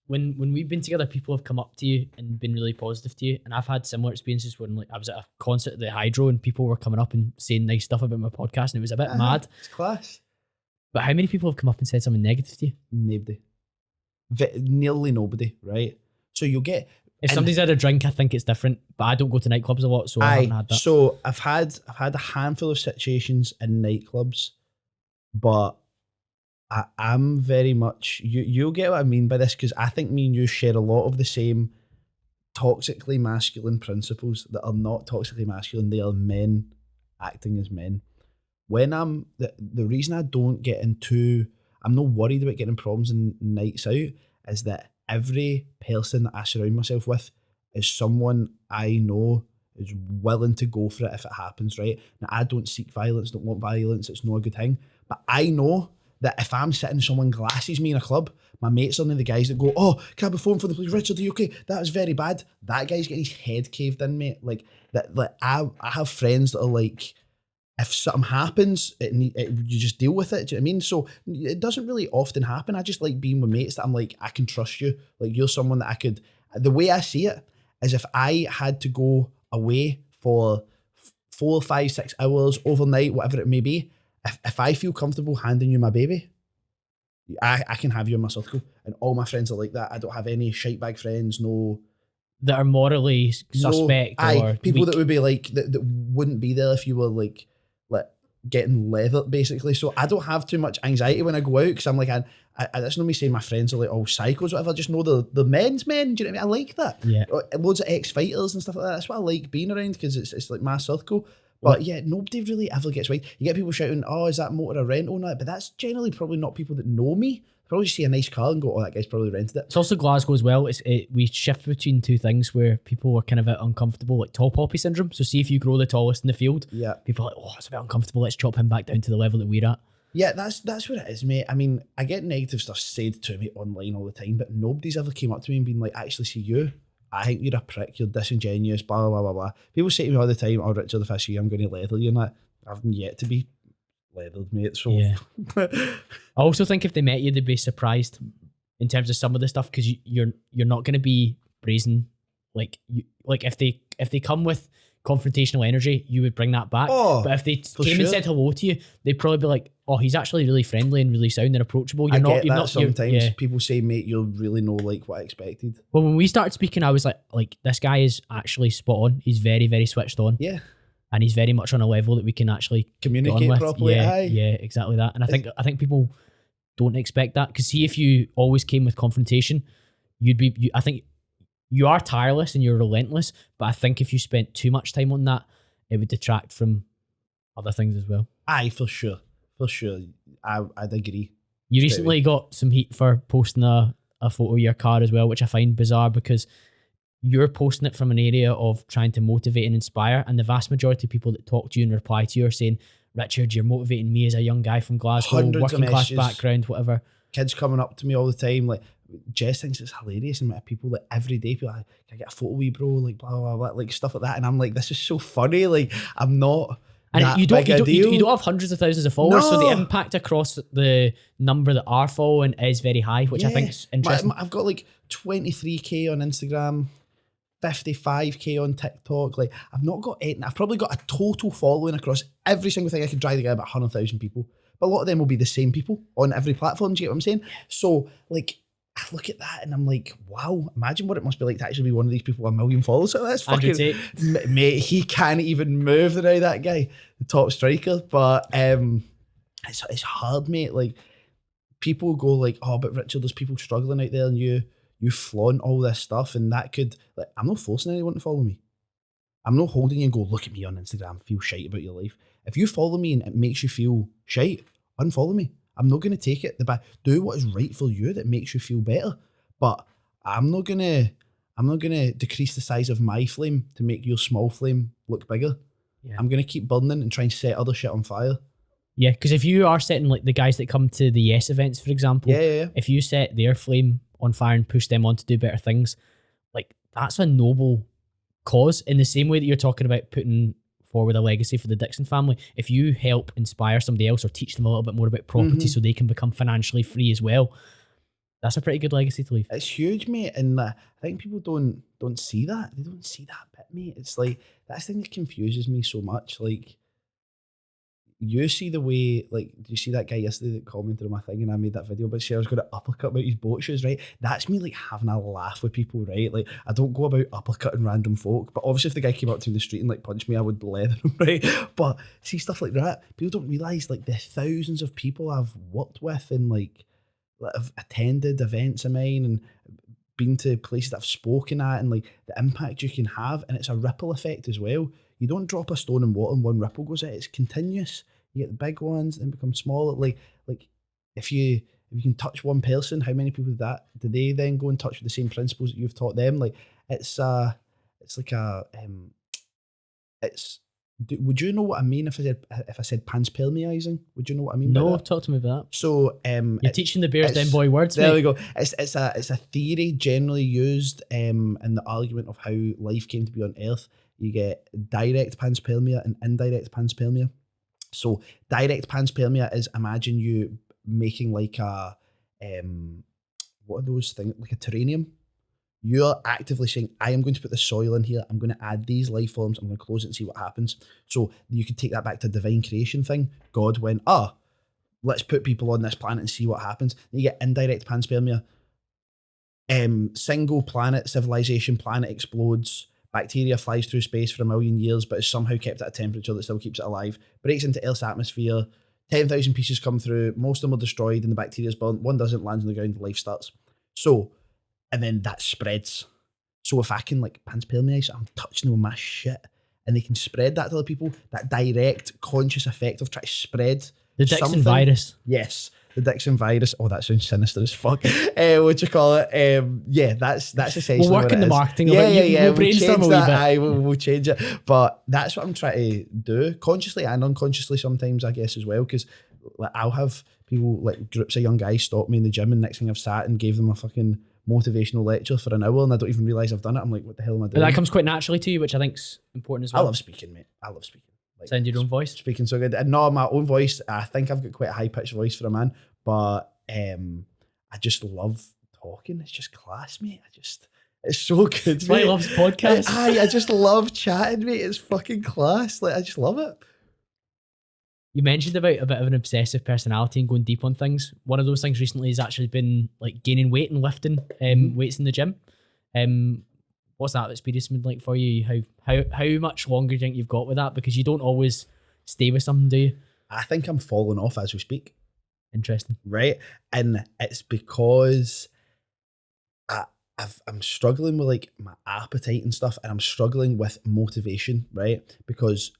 When we've been together, people have come up to you and been really positive to you, and I've had similar experiences when like I was at a concert at the Hydro and people were coming up and saying nice stuff about my podcast, and it was a bit mad. It's class. But how many people have come up and said something negative to you? Nobody. Nearly nobody, right? So you'll get... If somebody's had a drink, I think it's different, but I don't go to nightclubs a lot, so I haven't had that. So I've had a handful of situations in nightclubs, but I'm very much... You'll get what I mean by this, because I think me and you share a lot of the same toxically masculine principles that are not toxically masculine. They are men acting as men. When I'm... The reason I don't get into... I'm not worried about getting problems in nights out is that every person that I surround myself with is someone I know is willing to go for it if it happens, right? Now, I don't seek violence, don't want violence, it's not a good thing. But I know that if I'm sitting and someone glasses me in a club, my mates are none of the guys that go, oh, can I have a phone for the police? Richard, are you okay? That was very bad. That guy's getting his head caved in, mate. Like, I have friends that are like, if something happens, you just deal with it. Do you know what I mean? So it doesn't really often happen. I just like being with mates that I'm like, I can trust you. Like, you're someone that I could... The way I see it is if I had to go away for 4, 5, 6 hours overnight, whatever it may be, if I feel comfortable handing you my baby, I can have you in my circle. And all my friends are like that. I don't have any shitebag friends, no... That are morally suspect or people weak. that would be like, that wouldn't be there if you were like getting leathered, basically. So I don't have too much anxiety when I go out, because I'm like, that's not me saying my friends are like all psychos or whatever. I just know the men's men. Do you know what I mean? I like that. Yeah. Loads of ex-fighters and stuff like that. That's what I like being around, because it's like my circle. But yeah, nobody really ever gets right. You get people shouting, oh, is that motor a rental? No, but that's generally probably not people that know me. Probably see a nice car and go, oh, that guy's probably rented it. It's also Glasgow as well. We shift between two things where people are kind of a bit uncomfortable, like tall poppy syndrome. So see if you grow the tallest in the field, people are like, oh, it's a bit uncomfortable. Let's chop him back down to the level that we're at. Yeah, that's what it is, mate. I mean, I get negative stuff said to me online all the time, but nobody's ever came up to me and been like, actually, see you, I think you're a prick, you're disingenuous, blah, blah, blah, blah. People say to me all the time, oh, Richard, if I see you, I'm going to leather you and that. I haven't yet to be leathered, mate. So yeah. I also think if they met you, they'd be surprised in terms of some of the stuff, because you're not going to be brazen. Like if they come with confrontational energy, you would bring that back. Oh, but if they came and said hello to you, they'd probably be like, oh, he's actually really friendly and really sound and approachable. Sometimes people say, mate, you're really no like what I expected. Well, when we started speaking, I was like this guy is actually spot on. He's very, very switched on. Yeah. And he's very much on a level that we can actually communicate properly. Yeah, exactly that. And I think people don't expect that, because see, if you always came with confrontation, I think you are tireless and you're relentless, but I think if you spent too much time on that, it would detract from other things as well. Aye, for sure. I'd agree. You recently got some heat for posting a photo of your car as well, which I find bizarre, because you're posting it from an area of trying to motivate and inspire, and the vast majority of people that talk to you and reply to you are saying, Richard, you're motivating me as a young guy from Glasgow, working class background, whatever. Kids coming up to me all the time, like, Jess thinks it's hilarious, and people like every day, people like, can I get a photo with you, bro? Like, blah, blah, blah, like stuff like that. And I'm like, this is so funny. Like, I'm not... And you don't have hundreds of thousands of followers, so the impact across the number that are following is very high, which I think is interesting. I've got like 23k on Instagram, 55k on TikTok. Like, I've not got anything. I've probably got a total following across every single thing. I could drag together about 100,000 people, but a lot of them will be the same people on every platform. Do you get what I'm saying? So like, I look at that and I'm like, wow, imagine what it must be like to actually be one of these people with 1 million followers. So that's fucking, mate, he can't even move now, that guy, the top striker. But it's hard, mate. Like, people go like, oh, but Richard, there's people struggling out there, and you flaunt all this stuff, and that could, like, I'm not forcing anyone to follow me. I'm not holding you and go, look at me on Instagram, feel shite about your life. If you follow me and it makes you feel shite, unfollow me. I'm not going to take it. Do what is right for you that makes you feel better. But I'm not gonna decrease the size of my flame to make your small flame look bigger. Yeah. I'm going to keep burning and try and set other shit on fire. Yeah, because if you are setting like the guys that come to the Yes events, for example, Yeah. if you set their flame on fire and push them on to do better things, like that's a noble cause. In the same way that you're talking about putting forward a legacy for the Dickson family, if you help inspire somebody else or teach them a little bit more about property so they can become financially free as well, that's a pretty good legacy to leave. It's huge, mate, and I think people don't see that. They don't see that bit, mate. It's like that's the thing that confuses me so much. Like, you see the way, like, do you see that guy yesterday that commented on my thing and I made that video about saying I was going to uppercut about his boat shoes, right? That's me, like, having a laugh with people, right? Like, I don't go about uppercutting random folk, but obviously if the guy came up to me in the street and, like, punched me, I would leather him, right? But see stuff like that, people don't realise, like, the thousands of people I've worked with and, like, have attended events of mine and been to places that I've spoken at and, like, the impact you can have, and it's a ripple effect as well. You don't drop a stone in water and one ripple goes out. It's continuous. You get the big ones and become smaller. Like if you can touch one person, how many people do they then go and touch with the same principles that you've taught them? Like it's like a would you know what I mean if I said panspermeizing? Would you know what I mean by that? Talk to me about that. So you're teaching the bears them boy words, there mate. we go. It's a theory generally used in the argument of how life came to be on Earth. You get direct panspermia and indirect panspermia. So direct panspermia is, imagine you making like a what are those things, like a terrarium. You're actively saying, I am going to put the soil in here, I'm going to add these life forms, I'm going to close it and see what happens. So you could take that back to divine creation thing. God went, let's put people on this planet and see what happens. Then you get indirect panspermia. Single planet, civilization, planet explodes. Bacteria flies through space for 1 million years, but is somehow kept at a temperature that still keeps it alive. Breaks into Earth's atmosphere. 10,000 pieces come through. Most of them are destroyed and the bacteria's burnt. One doesn't, lands on the ground, life starts. So, and then that spreads. So if I can like panspermize, I'm touching them with my shit, and they can spread that to other people, that direct conscious effect of trying to spread the Dickson virus. Yes. The Dickson virus. Oh, that sounds sinister as fuck. What you call it? Yeah, that's essentially we'll work in the marketing of it. Yeah. We'll brainstorm a wee bit. We'll change it. But that's what I'm trying to do, consciously and unconsciously sometimes, I guess, as well. Because like, I'll have people, like groups of young guys, stop me in the gym, and next thing I've sat and gave them a fucking motivational lecture for an hour, and I don't even realise I've done it. I'm like, what the hell am I doing? But that comes quite naturally to you, which I think's important as well. I love speaking, mate. I love speaking. Like, sound your own voice. Speaking so good. And no, my own voice, I think I've got quite a high-pitched voice for a man, but I just love talking. It's just class, mate. It's so good. That's why he loves podcasts. I just love chatting, mate. It's fucking class. Like, I just love it. You mentioned about a bit of an obsessive personality and going deep on things. One of those things recently has actually been like gaining weight and lifting weights in the gym. What's that experience been like for you? How much longer do you think you've got with that? Because you don't always stay with something, do you? I think I'm falling off as we speak. Interesting. Right? And it's because I'm struggling with like my appetite and stuff, and I'm struggling with motivation, right? Because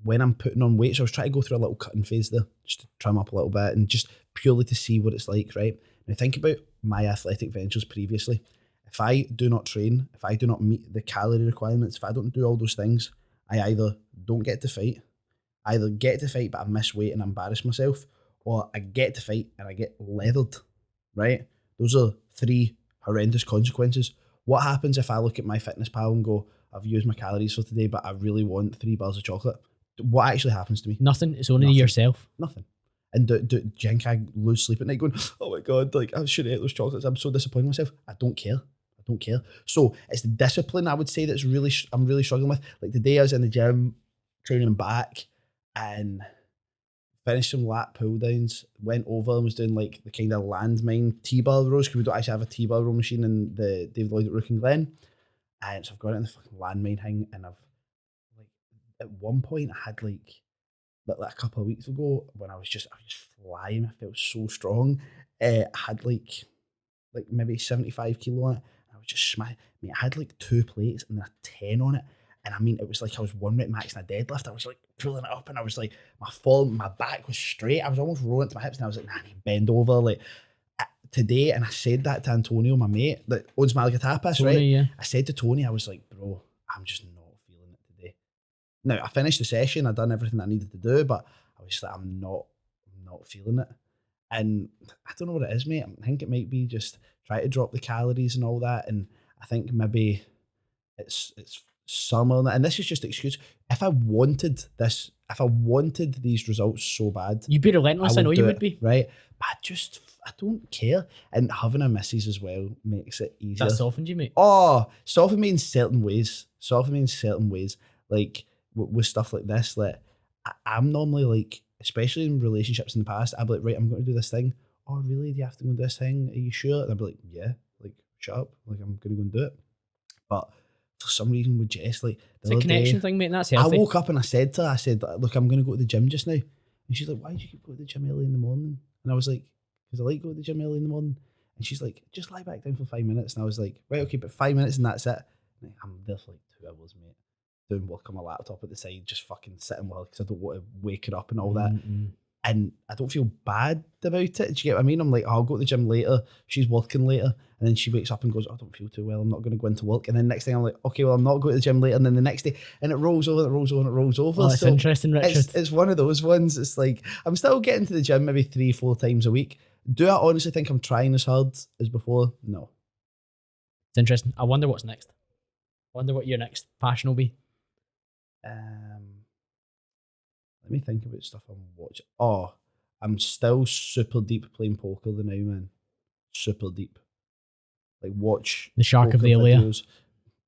when I'm putting on weight, so I was trying to go through a little cutting phase there, just to trim up a little bit and just purely to see what it's like, right? Now think about my athletic ventures previously. If I do not train, if I do not meet the calorie requirements, if I don't do all those things, I either don't get to fight, but I miss weight and embarrass myself, or I get to fight and I get leathered, right? Those are 3 horrendous consequences. What happens if I look at MyFitnessPal and go, I've used my calories for today, but I really want 3 bars of chocolate? What actually happens to me? Nothing. It's only yourself. Nothing. And do you think I lose sleep at night going, oh my God, like I should have ate those chocolates. I'm so disappointed in myself. I don't care. So it's the discipline, I would say, that's I'm really struggling with. Like today I was in the gym, training back, and finished some lat pull downs, went over and was doing like the kind of landmine T-bar rows, because we don't actually have a T-bar row machine in the David Lloyd at Rook and Glen. And so I've got it in the fucking landmine thing, and I've like at one point I had like a couple of weeks ago when I was just flying. I felt so strong. I had like maybe 75 kilo on it. I was just smashing. I mean, I had like 2 plates and a 10 on it. And I mean, it was like I was 1 rep max in a deadlift. I was like pulling it up, and I was like, my back was straight. I was almost rolling to my hips, and I was like, nah, I need to bend over. Like today, and I said that to Antonio, my mate that owns Malaga Tapas, right? Yeah. I said to Tony, I was like, bro, I'm just not feeling it today. Now I finished the session, I done everything I needed to do, but I was like, I'm not feeling it. And I don't know what it is, mate. I think it might be just try to drop the calories and all that. And I think maybe it's summer, and this is just an excuse. If I wanted these results so bad, You'd be relentless. I know you would be. Right? But I don't care. And having a missus as well makes it easier. That softened you, mate. Oh, softened me in certain ways. Like with stuff like this, like I'm normally like, especially in relationships in the past, I'd be like, right, I'm going to do this thing. Oh, really? Do you have to go and do this thing? Are you sure? And I'd be like, yeah, like shut up, like I'm going to go and do it. But for some reason with Jess, like it's a connection thing, mate, and that's healthy. I woke up and I said to her, look, I'm going to go to the gym just now. And she's like, why do you keep going to the gym early in the morning? And I was like, because I like going to the gym early in the morning. And she's like, just lie back down for 5 minutes. And I was like, right, okay, but 5 minutes and that's it. And I'm there for like 2 hours, mate, doing work on my laptop at the side, just fucking sitting with her because I don't want to wake her up and all that. And I don't feel bad about it. Do you get what I mean? I'm like, oh, I'll go to the gym later. She's working later. And then she wakes up and goes, oh, I don't feel too well. I'm not going to go into work. And then next thing I'm like, okay, well, I'm not going to the gym later. And then the next day, and it rolls over, and it rolls over, and it rolls over. Oh, that's interesting, Richard. It's one of those ones. It's like, I'm still getting to the gym maybe 3-4 times a week. Do I honestly think I'm trying as hard as before? No. It's interesting. I wonder what's next. I wonder what your next passion will be. Let me think about stuff I'm watching. Oh, I'm still super deep playing poker now, man. Super deep. Like watch the Shark of the Area.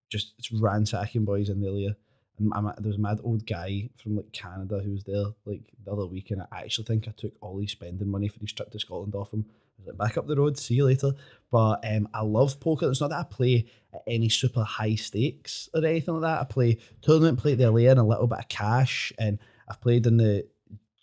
Just it's ransacking boys in the area. And there was a mad old guy from like Canada who was there like the other week, and I actually think I took all his spending money for his trip to Scotland off him. I was like, back up the road, see you later. But I love poker. It's not that I play at any super high stakes or anything like that. I play tournament, play at the LA and a little bit of cash, and I've played in the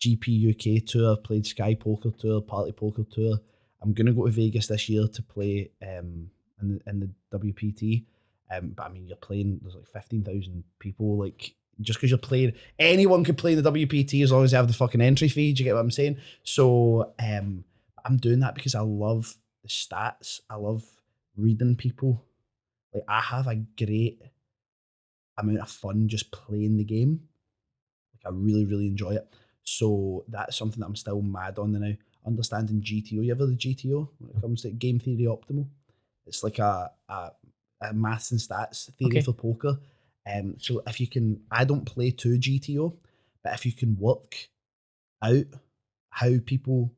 GP UK tour, I've played Sky Poker Tour, Party Poker Tour. I'm gonna go to Vegas this year to play in the WPT. But I mean, you're playing, there's like 15,000 people. Like, just because you're playing, anyone could play in the WPT as long as they have the fucking entry fee. Do you get what I'm saying? So I'm doing that because I love the stats. I love reading people. Like, I have a great amount of fun just playing the game. Like, I really, really enjoy it. So that's something that I'm still mad on now. Understanding GTO. You ever the GTO when it comes to game theory optimal? It's like a maths and stats theory for poker. So if you can, I don't play to GTO, but if you can work out how people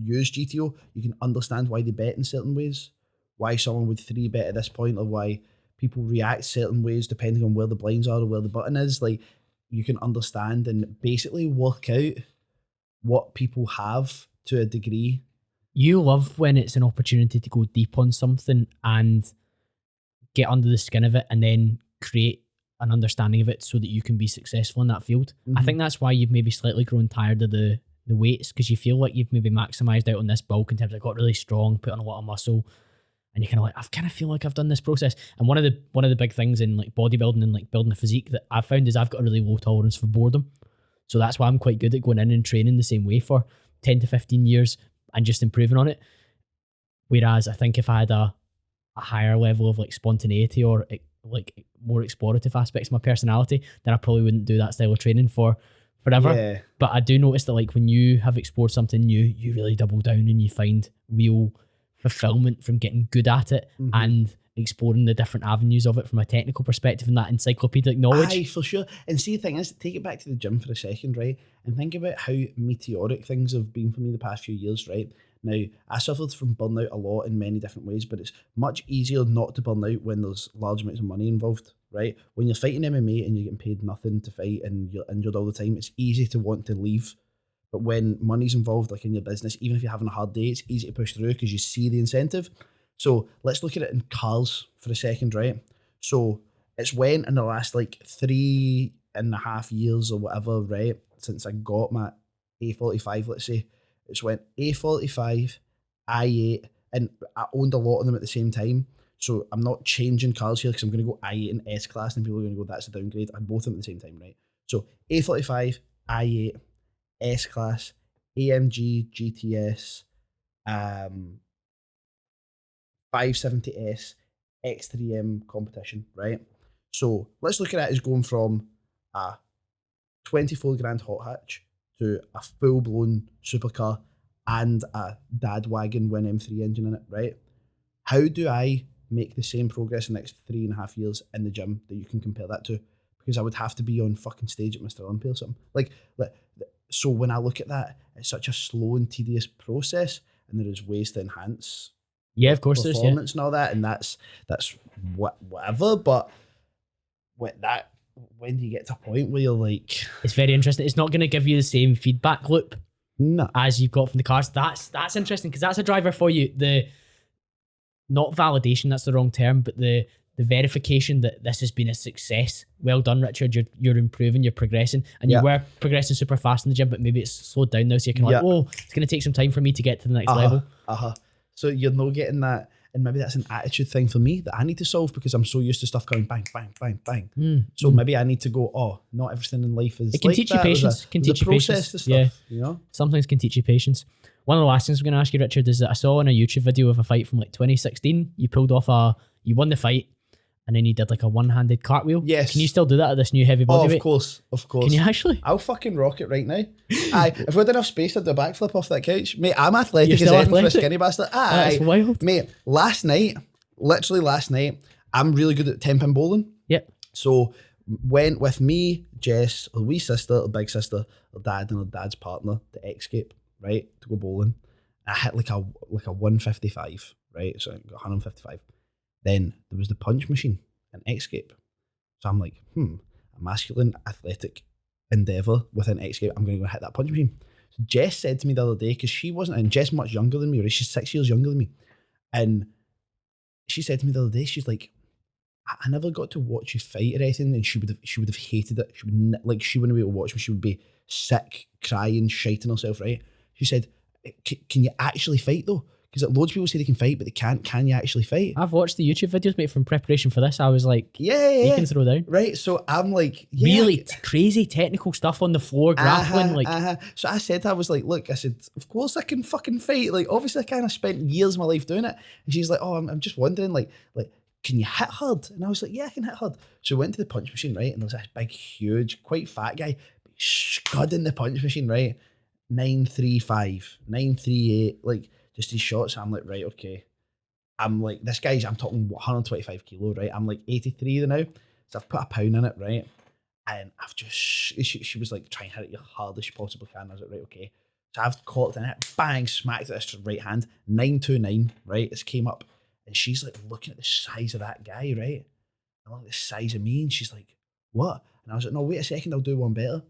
use GTO, you can understand why they bet in certain ways, why someone would 3-bet at this point, or why people react certain ways depending on where the blinds are or where the button is. Like, you can understand and basically work out what people have to a degree. You love when it's an opportunity to go deep on something and get under the skin of it and then create an understanding of it so that you can be successful in that field. I think that's why you've maybe slightly grown tired of the weights, because you feel like you've maybe maximized out on this bulk in terms of got really strong, put on a lot of muscle, and you're kind of like, I kind of feel like I've done this process. And one of the big things in like bodybuilding and like building a physique that I've found is I've got a really low tolerance for boredom. So that's why I'm quite good at going in and training the same way for 10 to 15 years and just improving on it. Whereas I think if I had a higher level of like spontaneity or like more explorative aspects of my personality, then I probably wouldn't do that style of training for forever. Yeah. But I do notice that like when you have explored something new, you really double down and you find real fulfillment from getting good at it and exploring the different avenues of it from a technical perspective and that encyclopedic knowledge. Aye, for sure. And see, the thing is, take it back to the gym for a second, right? And think about how meteoric things have been for me the past few years, right? Now, I suffered from burnout a lot in many different ways, but it's much easier not to burn out when there's large amounts of money involved, right? When you're fighting MMA and you're getting paid nothing to fight and you're injured all the time, it's easy to want to leave. But when money's involved, like in your business, even if you're having a hard day, it's easy to push through because you see the incentive. So let's look at it in cars for a second, right? So it's when in the last like 3.5 years or whatever, right, since I got my A45, let's say, it's when A45, i8, and I owned a lot of them at the same time. So I'm not changing cars here because I'm going to go i8 and S-Class and people are going to go, that's a downgrade. I had both of them at the same time, right? So A45, i8, S-Class, AMG, GTS, 570S, X3M competition, right? So let's look at it as going from a 24 grand hot hatch to a full blown supercar and a dad wagon with an M3 engine in it, right? How do I make the same progress in the next 3.5 years in the gym that you can compare that to? Because I would have to be on fucking stage at Mr. Olympia or something. Like, so when I look at that, it's such a slow and tedious process, and there is ways to enhance of course there's performance and all that, and that's whatever. But when do you get to a point where you're like, it's very interesting. It's not going to give you the same feedback loop as you've got from the cars. That's interesting, because that's a driver for you. The not validation, that's the wrong term, but the verification that this has been a success. Well done, Richard. You're improving, you're progressing, and you were progressing super fast in the gym, but maybe it's slowed down now, so you can like, oh, it's going to take some time for me to get to the next level. So you're not getting that, and maybe that's an attitude thing for me that I need to solve, because I'm so used to stuff going bang, bang, bang, bang. So maybe I need to go, oh, not everything in life is. It can teach you patience. Can teach you patience. Stuff, you know. Some things can teach you patience. One of the last things I'm going to ask you, Richard, is that I saw in a YouTube video of a fight from like 2016. You pulled off you won the fight, and then you did like a one-handed cartwheel. Yes. Can you still do that at this new heavy body weight? Of course. Can you actually? I'll fucking rock it right now. If we had enough space, I'd do a backflip off that couch. Mate, I'm athletic as anything for a skinny bastard. That's wild. Mate, literally last night, I'm really good at 10-pin bowling. Yep. So went with me, Jess, her wee sister, her big sister, her dad, and her dad's partner to Escape, right, to go bowling. I hit like a 155, right, so I got 155. Then there was the punch machine in Escape. So I'm like, a masculine athletic endeavour within Escape, I'm going to go hit that punch machine. So Jess said to me the other day, because she wasn't, and Jess much younger than me, right? She's 6 years younger than me. And she said to me the other day, she's like, I never got to watch you fight or anything, and she would have hated it. She wouldn't be able to watch me. She would be sick, crying, shiting herself, right? She said, can you actually fight though? Because loads of people say they can fight, but they can't. Can you actually fight? I've watched the YouTube videos, mate, from preparation for this. I was like, you can throw down. Right, so I'm like, really crazy technical stuff on the floor, grappling. So I said, I was like, look, I said, of course I can fucking fight. Like, obviously I kind of spent years of my life doing it. And she's like, oh, I'm just wondering, like, can you hit hard? And I was like, yeah, I can hit hard. So we went to the punch machine, right? And there was this big, huge, quite fat guy, scudding the punch machine, right? 935, 938, like, just these shots. I'm like, right, okay. I'm like, this guy's, I'm talking 125 kilo, right? I'm like 83 now. So I've put a pound in it, right? And I've just, she was like, try and hit it as hard as you possibly can. I was like, right, okay. So I've caught in it, bang, smacked it this right hand, 929, right? It's came up. And she's like looking at the size of that guy, right? I'm like, the size of me. And she's like, what? And I was like, no, wait a second, I'll do one better.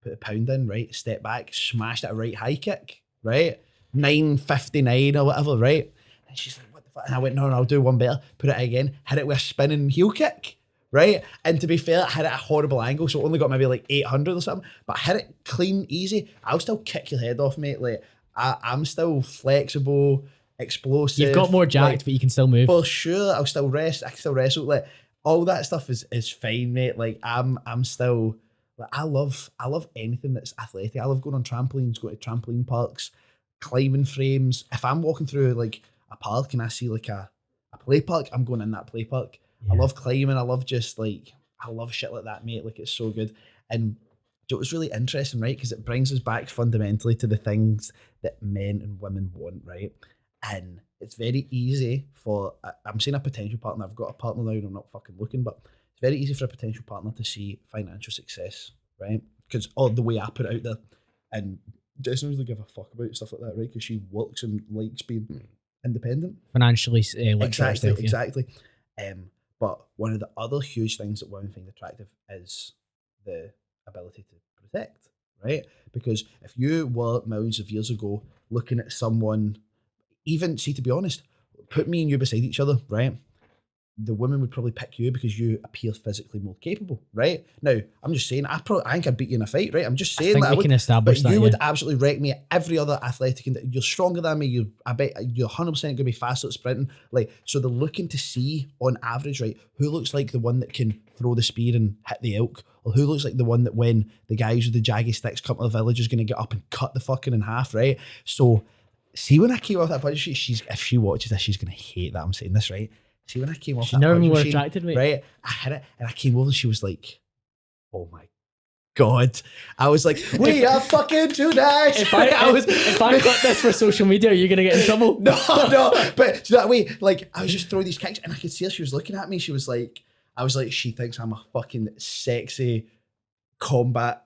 Put a pound in, right? Step back, smashed it a right high kick, right? 959 or whatever, right? And she's like, what the fuck? And I went, no, I'll do one better. Put it again, hit it with a spinning heel kick, right? And to be fair, I hit it at a horrible angle, so only got maybe like 800 or something, but I hit it clean, easy. I'll still kick your head off, mate. Like, I'm still flexible, explosive. You've got more jacked, but you can still move. For sure, I'll still rest. I can still wrestle. Like, all that stuff is fine, mate. Like, I'm still, like, I love anything that's athletic. I love going on trampolines, going to trampoline parks, climbing frames. If I'm walking through like a park and I see like a play park, I'm going in that play park. Yeah. I love climbing. I love I love shit like that, mate. Like, it's so good. And it was really interesting, right? Because it brings us back fundamentally to the things that men and women want, right? And it's very easy for, I'm saying a potential partner, I've got a partner now and I'm not fucking looking, but it's very easy for a potential partner to see financial success, right? Because the way I put it out there, and Jess doesn't really give a fuck about stuff like that, right? Because she works and likes being independent. Financially, exactly. But one of the other huge things that women find attractive is the ability to protect, right? Because if you were millions of years ago looking at someone, even, see, to be honest, put me and you beside each other, right? The women would probably pick you because you appear physically more capable, right? Now, I'm just saying, I think I'd beat you in a fight, right? I'm just saying that we can establish but that, you would absolutely wreck me at every other athletic, and you're stronger than me. I bet you're 100% going to be faster at sprinting. Like, so they're looking to see, on average, right, who looks like the one that can throw the spear and hit the elk, or who looks like the one that when the guys with the jaggy sticks come to the village is going to get up and cut the fucking in half, right? So, see, when I came off that punch, if she watches this, she's going to hate that I'm saying this, right? See, when I came off that punch machine, attracted, mate. right, I hit it and I came over and she was like, oh my God. I was like, we are fucking tonight. If I got this for social media, are you going to get in trouble? No, but that way, like, I was just throwing these kicks and I could see her, she was looking at me. She was like, I was like, she thinks I'm a fucking sexy combat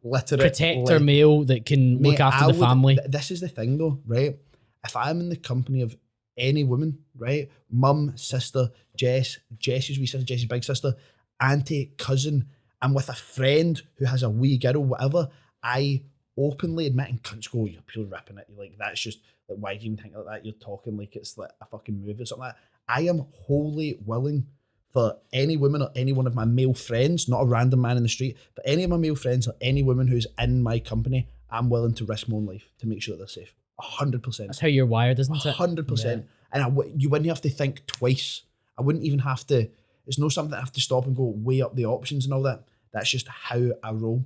literate protector male that can look after the family. This is the thing though, right? If I'm in the company of any woman, right? Mum, sister, Jess's wee sister, Jess's big sister, auntie, cousin, I'm with a friend who has a wee girl, whatever, I openly admit, and cunts go, you're pure ripping it. You're like, that's just, like, why do you even think like that? You're talking like it's like a fucking movie or something like that. I am wholly willing for any woman or any one of my male friends, not a random man in the street, but any of my male friends or any woman who's in my company, I'm willing to risk my own life to make sure that they're safe. 100%. That's how you're wired, isn't it? 100%. Yeah. And you wouldn't have to think twice. I wouldn't even have to, it's not something I have to stop and go weigh up the options and all that. That's just how I roll.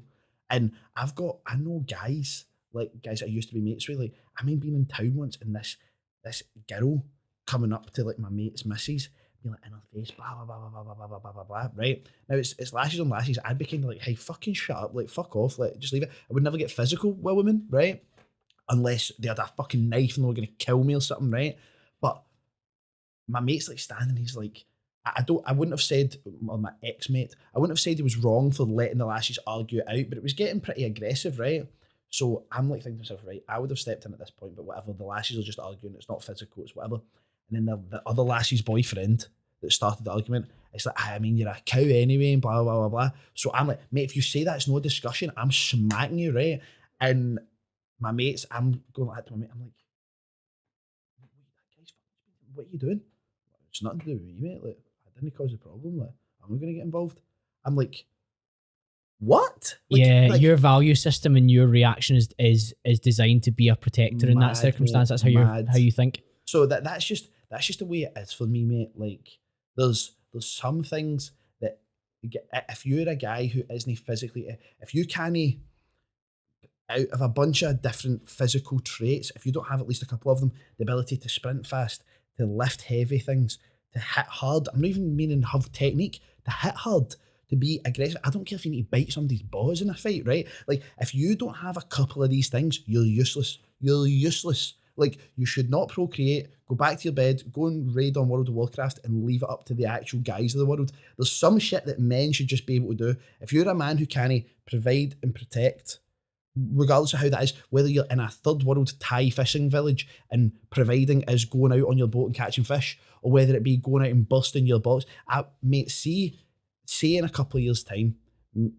And I know guys, like guys I used to be mates with, like, I mean being in town once and this girl coming up to like my mate's missus, being like in her face, blah, blah, blah, blah, blah, blah, blah, blah, blah, blah, right? Now it's lashes on lashes. I'd be kind of like, hey, fucking shut up, like fuck off, like just leave it. I would never get physical with women, right? Unless they had a fucking knife and they were going to kill me or something, right? But my mate's like standing, he's like, I wouldn't have said, or my ex-mate, I wouldn't have said he was wrong for letting the lashes argue it out, but it was getting pretty aggressive, right? So I'm like thinking to myself, right, I would have stepped in at this point, but whatever, the lashes are just arguing, it's not physical, it's whatever. And then the other lassie's boyfriend that started the argument, it's like, I mean, you're a cow anyway, and blah, blah, blah, blah. So I'm like, mate, if you say that, it's no discussion, I'm smacking you, right? And my mates, I'm going like that to my mate, I'm like, what are you doing? It's nothing to do with me, mate. Like, I didn't cause a problem. Like, I'm not going to get involved. I'm like, what? Like, your value system and your reaction is designed to be a protector in that circumstance. That's how you think. So that's just the way it is for me, mate. Like, there's some things that if you're a guy who isn't physically, if you can't, out of a bunch of different physical traits, if you don't have at least a couple of them, the ability to sprint fast, to lift heavy things, to hit hard, I'm not even meaning have technique, to hit hard, to be aggressive. I don't care if you need to bite somebody's balls in a fight, right? Like, if you don't have a couple of these things, you're useless. You're useless. Like, you should not procreate, go back to your bed, go and raid on World of Warcraft and leave it up to the actual guys of the world. There's some shit that men should just be able to do. If you're a man who can provide and protect, regardless of how that is, whether you're in a third world Thai fishing village and providing is going out on your boat and catching fish, or whether it be going out and bursting your box, mate, say in a couple of years' time,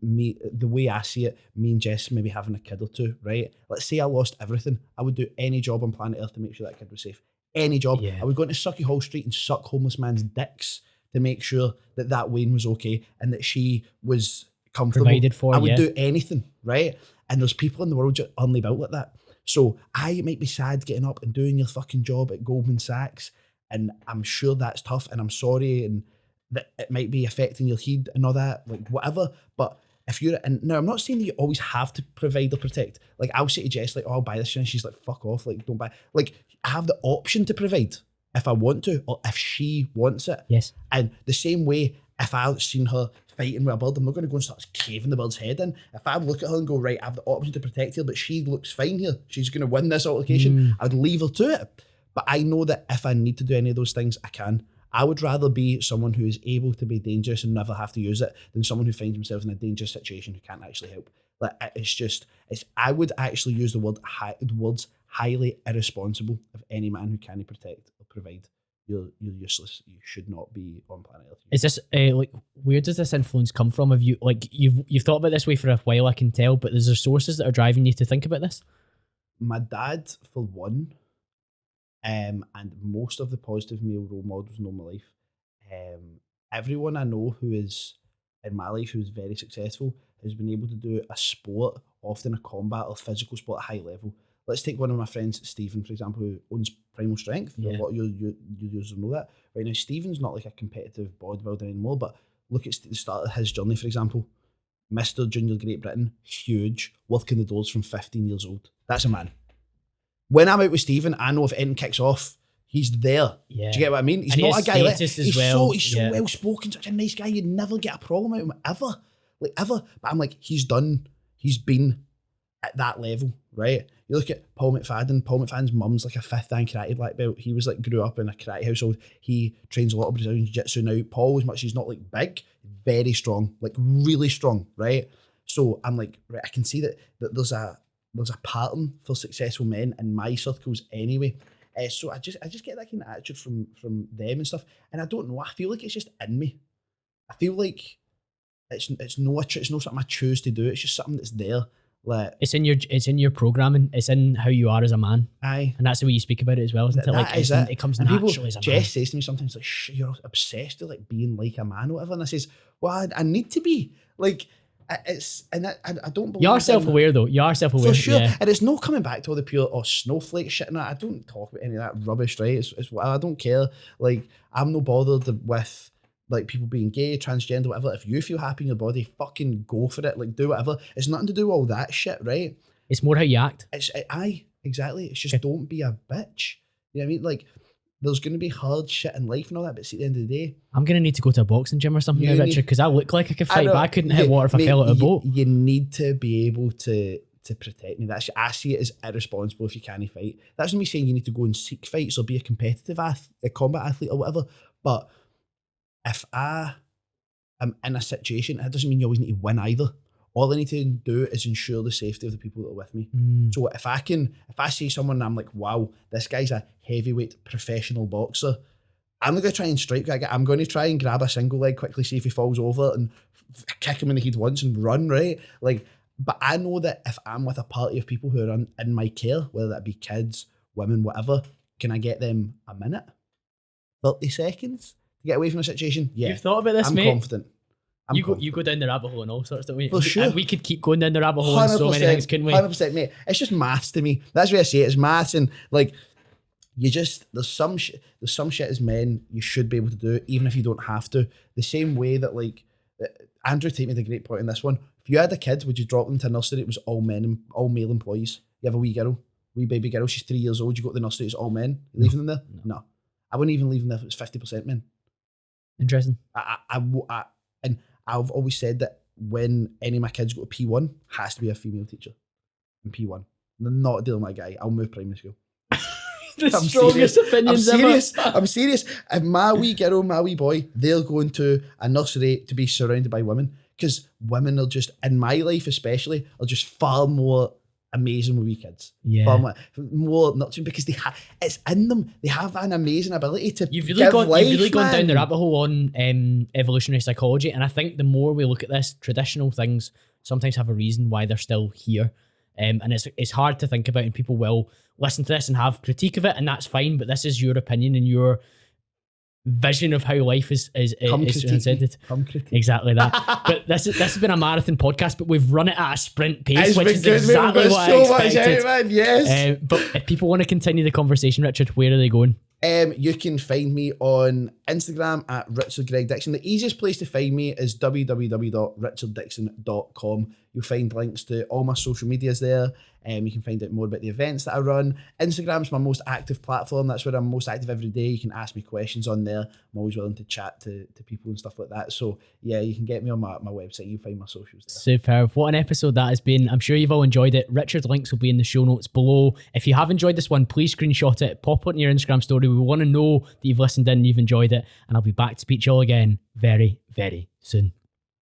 me, the way I see it, me and Jess maybe having a kid or two, right? Let's say I lost everything. I would do any job on planet Earth to make sure that kid was safe. Any job. Yeah. I would go into Sucky Hall Street and suck homeless man's dicks to make sure that Wayne was okay and that she was comfortable. Provided for, I would do anything, right? And there's people in the world just only built like that. So I might be sad getting up and doing your fucking job at Goldman Sachs, and I'm sure that's tough, and I'm sorry, and that it might be affecting your head and all that, like whatever. But if you're, and now I'm not saying that you always have to provide or protect. Like, I'll say to Jess, like, oh, I'll buy this, and she's like, fuck off, like, don't buy. Like, I have the option to provide if I want to, or if she wants it. Yes. And the same way, if I've seen her fighting with a bird, I'm not going to go and start caving the bird's head in. If I look at her and go, right, I have the option to protect her, but she looks fine here, she's going to win this altercation, I'd leave her to it. But I know that if I need to do any of those things, I can. I would rather be someone who is able to be dangerous and never have to use it than someone who finds themselves in a dangerous situation who can't actually help. Like, I would actually use the words highly irresponsible of any man who can't protect or provide. You're useless. You should not be on planet Earth. Is this like, where does this influence come from? Have you, like, you've thought about this way for a while, I can tell, but there's sources that are driving you to think about this? My dad, for one, and most of the positive male role models in my life. Everyone I know who is in my life who is very successful has been able to do a sport, often a combat or physical sport at a high level. Let's take one of my friends, Stephen, for example, who owns Primal Strength. Yeah. A lot of your users know that. Right now, Stephen's not like a competitive bodybuilder anymore, but look at the start of his journey, for example. Mr. Junior Great Britain, huge, working the doors from 15 years old. That's a man. When I'm out with Stephen, I know if anything kicks off, he's there. Yeah. Do you get what I mean? He's not a guy like, he's so well spoken, such a nice guy. You'd never get a problem out of him ever. like ever. But I'm like, he's been at that level, right? You look at Paul McFadden. Paul McFadden's mum's like a 5th dan karate black belt. He was like, grew up in a karate household. He trains a lot of Brazilian jiu-jitsu now. Paul, as much as he's not like big, very strong, like really strong, right? So I'm like, right, I can see that there's a pattern for successful men in my circles anyway. So I just get that kind of attitude from them and stuff. And I don't know, I feel like it's just in me. I feel like it's not something I choose to do. It's just something that's there. Like, it's in your programming. It's in how you are as a man. Aye. And that's the way you speak about it as well, isn't it? Like, it comes naturally as a man. Jess says to me sometimes, like, you're obsessed with like being like a man or whatever. And I says, well, I need to be. Like, I don't believe you are self-aware though. You are self-aware. For sure. Yeah. And it's not coming back to all the pure snowflake shit and that. I don't talk about any of that rubbish, right? It's I don't care. Like, I'm no bothered with like people being gay, transgender, whatever. If you feel happy in your body, fucking go for it. Like, do whatever. It's nothing to do with all that shit, right? It's more how you act. Aye, exactly. It's just don't be a bitch. You know what I mean? Like, there's going to be hard shit in life and all that, but see, at the end of the day, I'm going to need to go to a boxing gym or something now, Richard, because I look like I could fight, but I couldn't hit water if I fell out of a boat. You need to be able to protect me. I see it as irresponsible if you can't fight. That's not me saying you need to go and seek fights or be a competitive a combat athlete or whatever, but if I am in a situation, it doesn't mean you always need to win either. All I need to do is ensure the safety of the people that are with me. So if I see someone and I'm like, wow, this guy's a heavyweight professional boxer, I'm not going to try and strike that guy. I'm going to try and grab a single leg quickly, see if he falls over and kick him in the head once and run, right? Like, but I know that if I'm with a party of people who are in my care, whether that be kids, women, whatever, can I get them a minute? 30 seconds? To get away from a situation? Yeah. You've thought about this, I'm mate? Confident. You go down the rabbit hole and all sorts, don't we? For sure. And we could keep going down the rabbit hole and so many things, couldn't we? 100%, mate. It's just maths to me. That's why I say it. It's maths, and like, there's some shit as men you should be able to do, even if you don't have to. The same way that, like, Andrew Tate made a great point in this one. If you had a kid, would you drop them to nursery? It was all men, all male employees. You have a wee baby girl, she's 3 years old, you go to the nursery, it's all men. You leaving them there? No. I wouldn't even leave them there if it was 50% men. Interesting. And I've always said that when any of my kids go to P1, has to be a female teacher in P1. They're not dealing with a guy. I'll move primary school. The strongest opinions ever. I'm serious. If my wee girl, my wee boy, they're going to a nursery to be surrounded by women, because women are just, in my life especially, are just far more amazing with wee kids. Yeah. Far more nurturing, because it's in them. They have an amazing ability to You've really gone down the rabbit hole on evolutionary psychology, and I think the more we look at this, traditional things sometimes have a reason why they're still here. And it's hard to think about, and people will listen to this and have critique of it, and that's fine, but this is your opinion and your vision of how life is transcended. Exactly that. But this has been a marathon podcast, but we've run it at a sprint pace, which is exactly what I expected. Man, yes. But if people want to continue the conversation, Richard, where are they going? You can find me on Instagram at Richard Greg Dickson. The easiest place to find me is www.richarddickson.com. You'll find links to all my social medias there. You can find out more about the events that I run. Instagram's my most active platform. That's where I'm most active every day. You can ask me questions on there. I'm always willing to chat to people and stuff like that. So yeah, you can get me on my website. You'll find my socials there. Superb. What an episode that has been. I'm sure you've all enjoyed it. Richard's links will be in the show notes below. If you have enjoyed this one, please screenshot it, pop it in your Instagram story. We want to know that you've listened in and you've enjoyed it. And I'll be back to speak to you all again very, very soon.